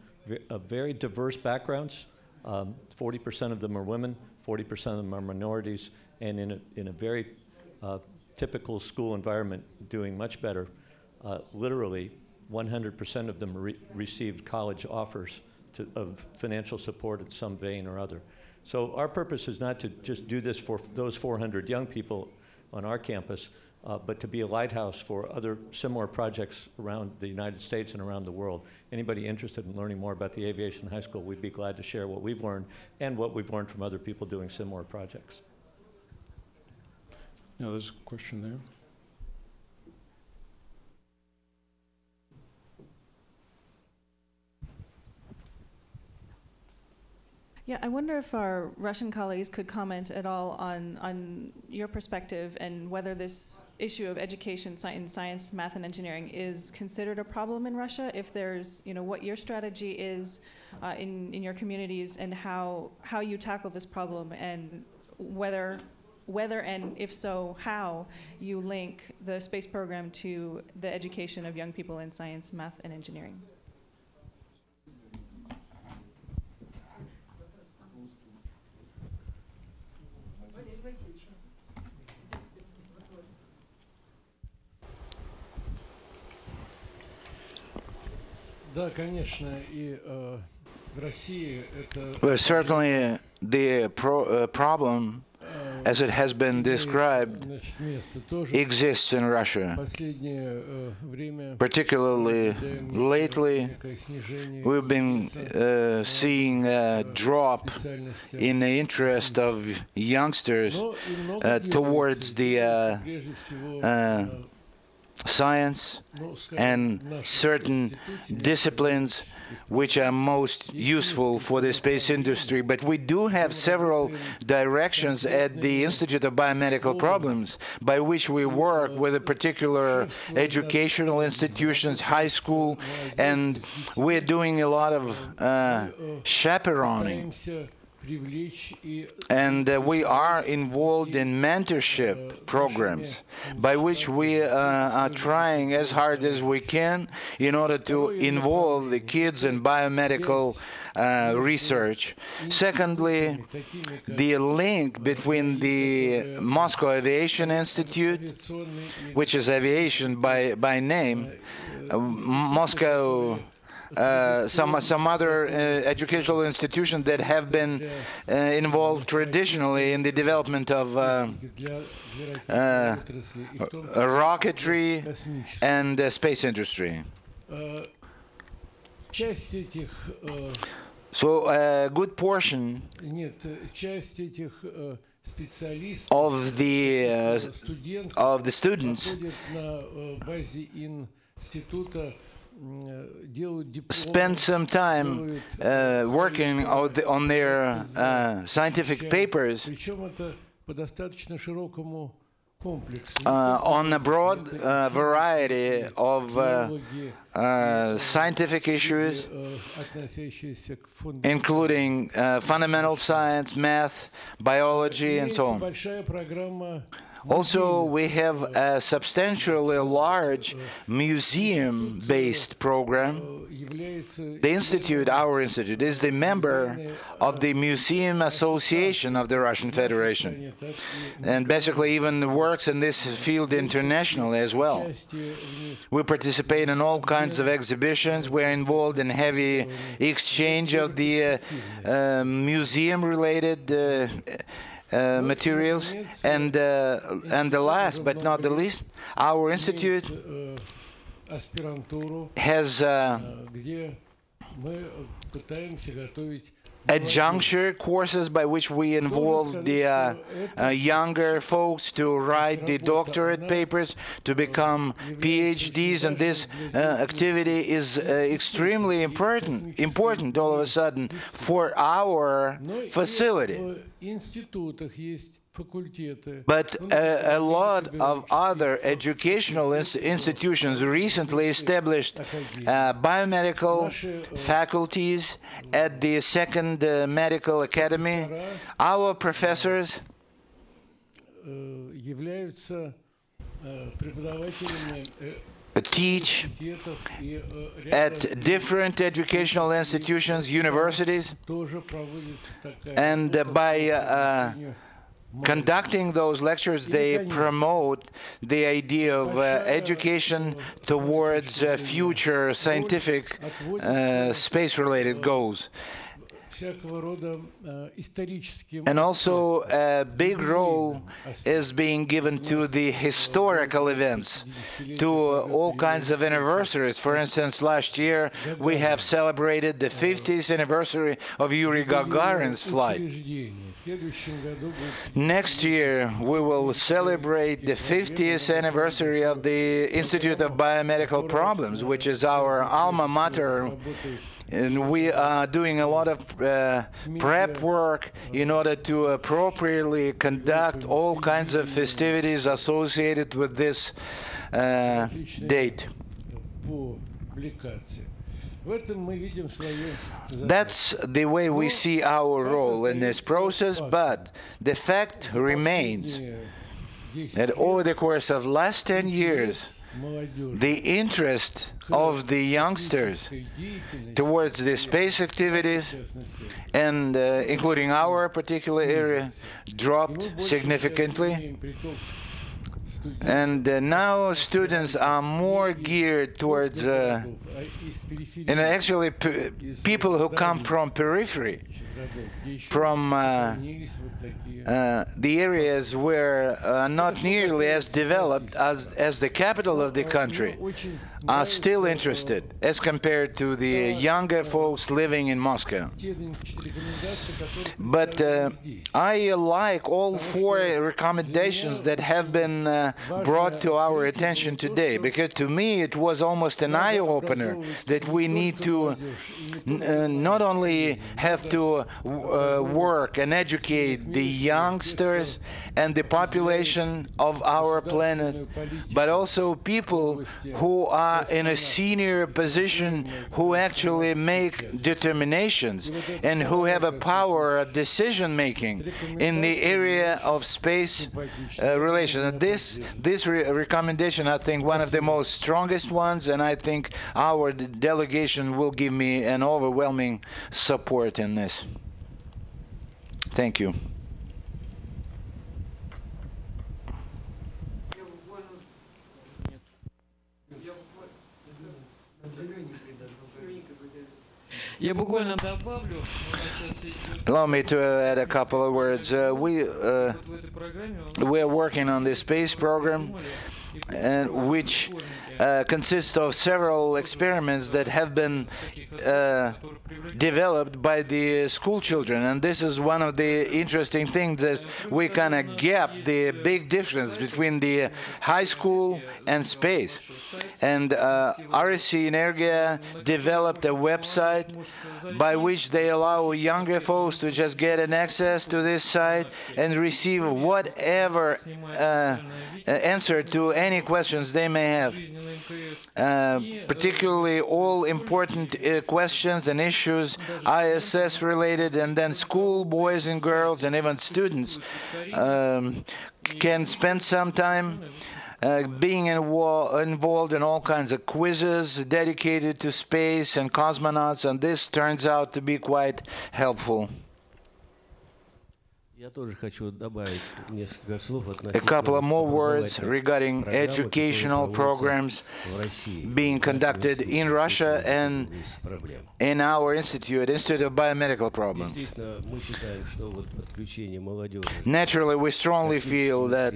very diverse backgrounds. 40% of them are women, 40% of them are minorities, and in a very typical school environment, doing much better. Literally, 100% of them received college offers of financial support in some vein or other. So our purpose is not to just do this for those 400 young people on our campus, but to be a lighthouse for other similar projects around the United States and around the world. Anybody interested in learning more about the Aviation High School, we'd be glad to share what we've learned and what we've learned from other people doing similar projects. Now there's a question there. Yeah, I wonder if our Russian colleagues could comment at all on your perspective and whether this issue of education in science, math, and engineering is considered a problem in Russia. If there's, what your strategy is in your communities and how you tackle this problem, and whether and if so, how you link the space program to the education of young people in science, math, and engineering. Well, certainly the problem, as it has been described, exists in Russia. Particularly lately, we've been seeing a drop in the interest of youngsters towards the science and certain disciplines which are most useful for the space industry. But we do have several directions at the Institute of Biomedical Problems by which we work with a particular educational institutions, high school, and we're doing a lot of chaperoning And we are involved in mentorship programs by which we are trying as hard as we can in order to involve the kids in biomedical research. Secondly, the link between the Moscow Aviation Institute, which is aviation by name, Moscow, some other educational institutions that have been involved traditionally in the development of rocketry and space industry. So a good portion of the students spend some time working on their scientific papers on a broad variety of scientific issues, including fundamental science, math, biology, and so on. Also, we have a substantially large museum-based program. The institute, our institute, is the member of the Museum Association of the Russian Federation, and basically even works in this field internationally as well. We participate in all kinds of exhibitions. We're involved in heavy exchange of the museum-related materials, and the last but not the least, our institute has adjuncture courses by which we involve the younger folks to write the doctorate papers, to become PhDs, and this activity is extremely important all of a sudden for our facility. But a lot of other educational institutions recently established biomedical faculties at the Second Medical Academy. Our professors teach at different educational institutions, universities, and by conducting those lectures, they promote the idea of education towards future scientific space-related goals. And also a big role is being given to the historical events, to all kinds of anniversaries. For instance, last year we have celebrated the 50th anniversary of Yuri Gagarin's flight. Next year we will celebrate the 50th anniversary of the Institute of Biomedical Problems, which is our alma mater. And we are doing a lot of prep work in order to appropriately conduct all kinds of festivities associated with this date. That's the way we see our role in this process, but the fact remains that over the course of last 10 years, the interest of the youngsters towards the space activities, and including our particular area, dropped significantly. And now students are more geared towards, actually people who come from periphery, from the areas where not nearly as developed as the capital of the country, are still interested as compared to the younger folks living in Moscow. But I like all 4 recommendations that have been brought to our attention today, because to me it was almost an eye-opener that we need to not only have to work and educate the youngsters and the population of our planet, but also people who are are in a senior position who actually make determinations and who have a power of decision making in the area of space relations. And this recommendation, I think, one of the most strongest ones, and I think our delegation will give me an overwhelming support in this. Thank you. Allow me to add a couple of words. We are working on this space program, which consists of several experiments that have been developed by the school children. And this is one of the interesting things, that we kind of gap the big difference between the high school and space. And RSC Energia developed a website by which they allow younger folks to just get an access to this site and receive whatever answer to any questions they may have. Particularly all important questions and issues, ISS related, and then school boys and girls and even students can spend some time being involved in all kinds of quizzes dedicated to space and cosmonauts, and this turns out to be quite helpful. A couple of more words regarding educational programs being conducted in Russia and in our Institute of Biomedical Problems. Naturally, we strongly feel that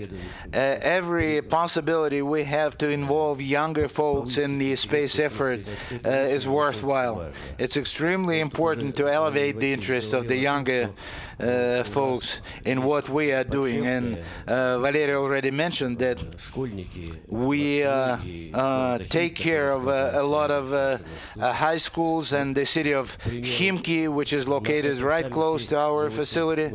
every possibility we have to involve younger folks in the space effort is worthwhile. It's extremely important to elevate the interest of the younger folks in what we are doing, and Valery already mentioned that we take care of a lot of high schools and the city of Khimki, which is located right close to our facility.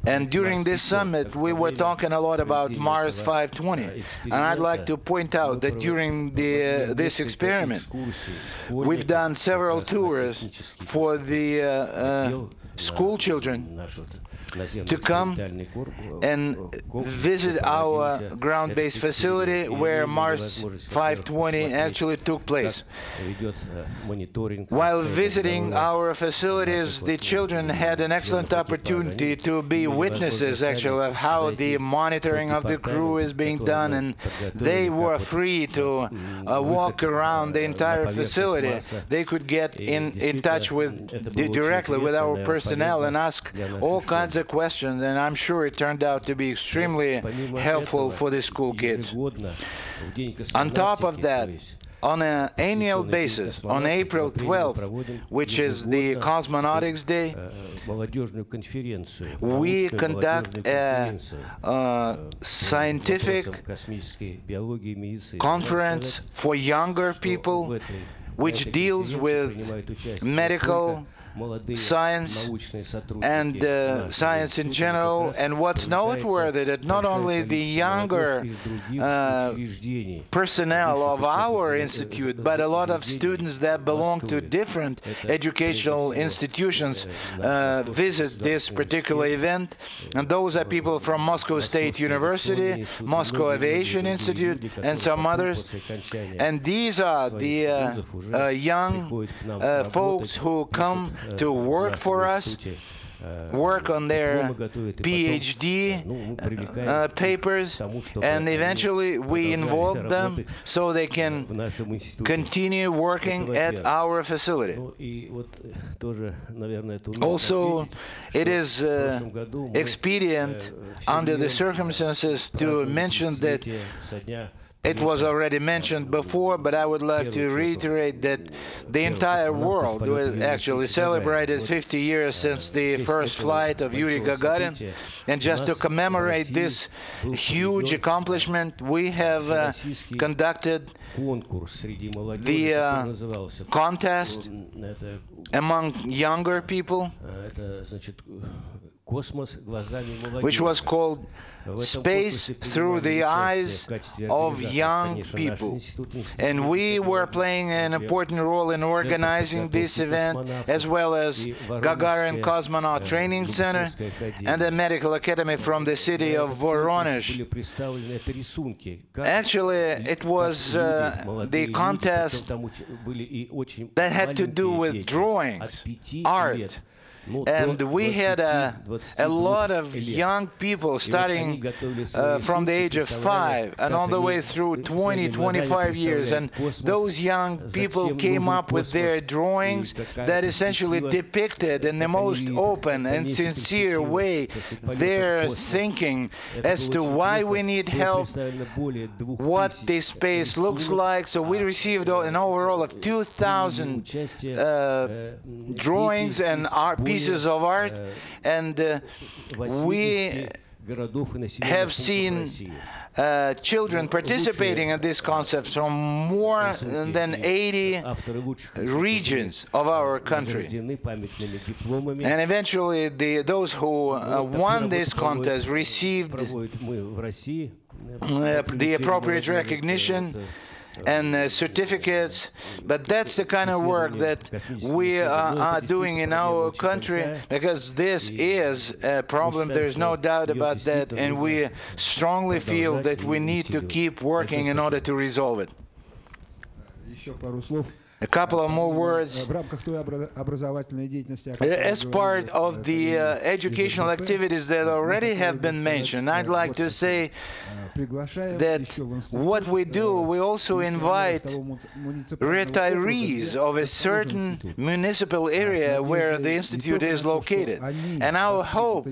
And during this summit, we were talking a lot about Mars 520. And I'd like to point out that during this experiment, we've done several tours for the school children to come and visit our ground-based facility where Mars 520 actually took place. While visiting our facilities, the children had an excellent opportunity to be witnesses, actually, of how the monitoring of the crew is being done, and they were free to walk around the entire facility. They could get in touch directly with our personnel and ask all kinds of questions, and I'm sure it turned out to be extremely helpful for the school kids. On top of that, on an annual basis, on April 12th, which is the Cosmonautics Day, we conduct a scientific conference for younger people, which deals with medical science and science in general. And what's noteworthy, that not only the younger personnel of our institute, but a lot of students that belong to different educational institutions visit this particular event. And those are people from Moscow State University, Moscow Aviation Institute, and some others. And these are the young folks who come to work for us, work on their PhD papers, and eventually we involve them so they can continue working at our facility. Also, it is expedient under the circumstances to mention that it was already mentioned before, but I would like to reiterate that the entire world actually celebrated 50 years since the first flight of Yuri Gagarin. And just to commemorate this huge accomplishment, we have conducted the contest among younger people. which was called Space Through the Eyes of Young People. And we were playing an important role in organizing this event, as well as Gagarin Cosmonaut Training Center and the Medical Academy from the city of Voronezh. Actually, it was the contest that had to do with drawings, art. And we had a lot of young people starting from the age of 5 and all the way through 20, 25 years. And those young people came up with their drawings that essentially depicted in the most open and sincere way their thinking as to why we need help, what this space looks like. So we received an overall of 2,000 drawings and art pieces of art, and we have seen children participating in these concepts from more than 80 regions of our country. And eventually those who won this contest received the appropriate recognition and certificates. But that's the kind of work that we are doing in our country, because this is a problem, there's no doubt about that, and we strongly feel that we need to keep working in order to resolve it. A couple of more words. As part of the educational activities that already have been mentioned, I'd like to say that what we do, we also invite retirees of a certain municipal area where the institute is located. And our hope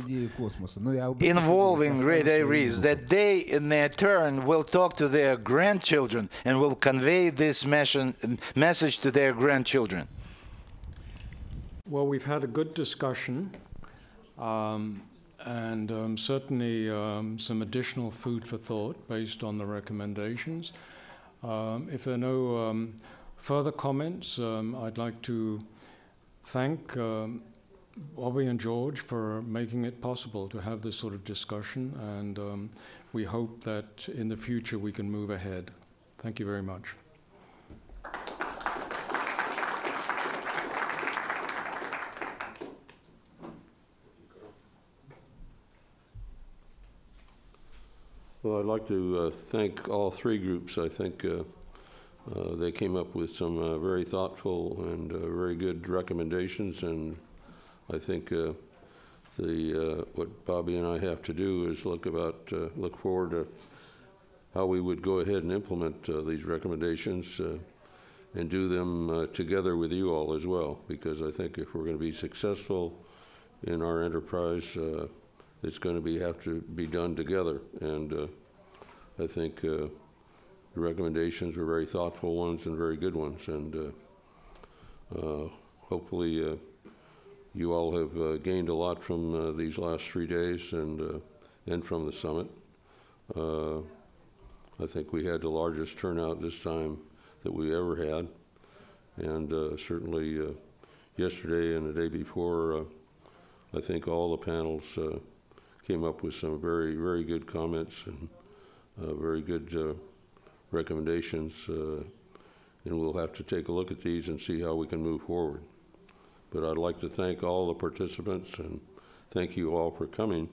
involving retirees, that they in their turn will talk to their grandchildren and will convey this message to their grandchildren. Well, we've had a good discussion, and certainly some additional food for thought based on the recommendations. If there are no further comments, I'd like to thank Bobby and George for making it possible to have this sort of discussion, and we hope that in the future we can move ahead. Thank you very much. Well, I'd like to thank all three groups. I think they came up with some very thoughtful and very good recommendations, and I think what Bobby and I have to do is look forward to how we would go ahead and implement these recommendations and do them together with you all as well, because I think if we're going to be successful in our enterprise, it's going to have to be done together. And I think the recommendations were very thoughtful ones and very good ones. And hopefully you all have gained a lot from these last 3 days and from the summit. I think we had the largest turnout this time that we ever had. And certainly yesterday and the day before, I think all the panels came up with some very, very good comments and very good recommendations, and we'll have to take a look at these and see how we can move forward. But I'd like to thank all the participants and thank you all for coming.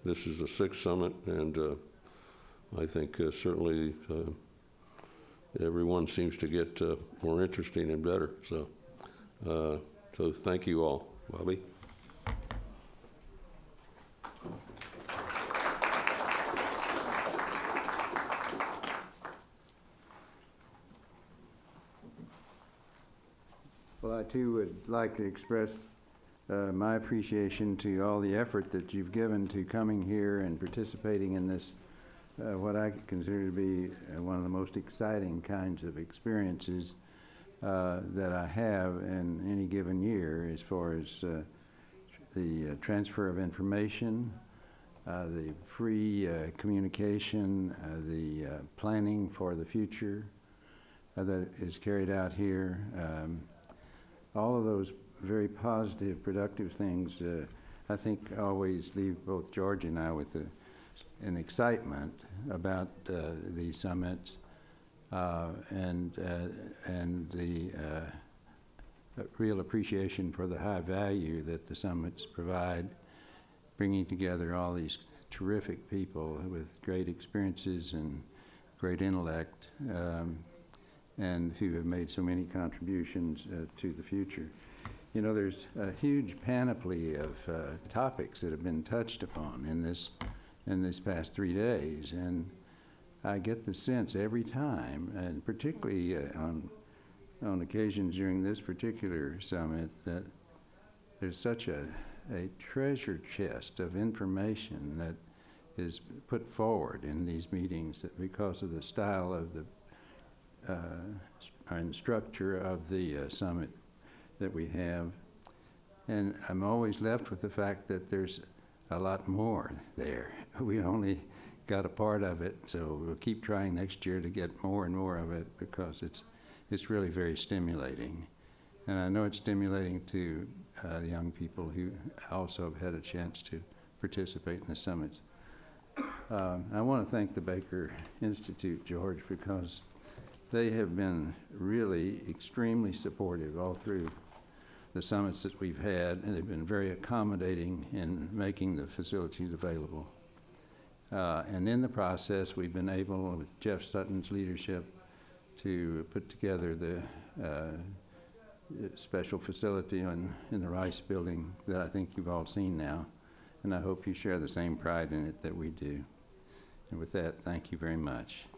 This is the 6th summit, and I think certainly everyone seems to get more interesting and better. So thank you all. Bobby? Well, I too would like to express my appreciation to all the effort that you've given to coming here and participating in this, what I consider to be one of the most exciting kinds of experiences that I have in any given year, as far as the transfer of information, the free communication, the planning for the future that is carried out here. All of those very positive, productive things I think always leave both George and I with an excitement about these summits and the real appreciation for the high value that the summits provide, bringing together all these terrific people with great experiences and great intellect, and who have made so many contributions to the future. You know, there's a huge panoply of topics that have been touched upon in this past 3 days, and I get the sense every time, and particularly on occasions during this particular summit, that there's such a treasure chest of information that is put forward in these meetings that because of the style of the and structure of the summit that we have. And I'm always left with the fact that there's a lot more there. We only got a part of it, so we'll keep trying next year to get more and more of it because it's really very stimulating. And I know it's stimulating to the young people who also have had a chance to participate in the summits. I want to thank the Baker Institute, George, because they have been really extremely supportive all through the summits that we've had, and they've been very accommodating in making the facilities available. And in the process, we've been able, with Jeff Sutton's leadership, to put together the special facility in the Rice building that I think you've all seen now. And I hope you share the same pride in it that we do. And with that, thank you very much.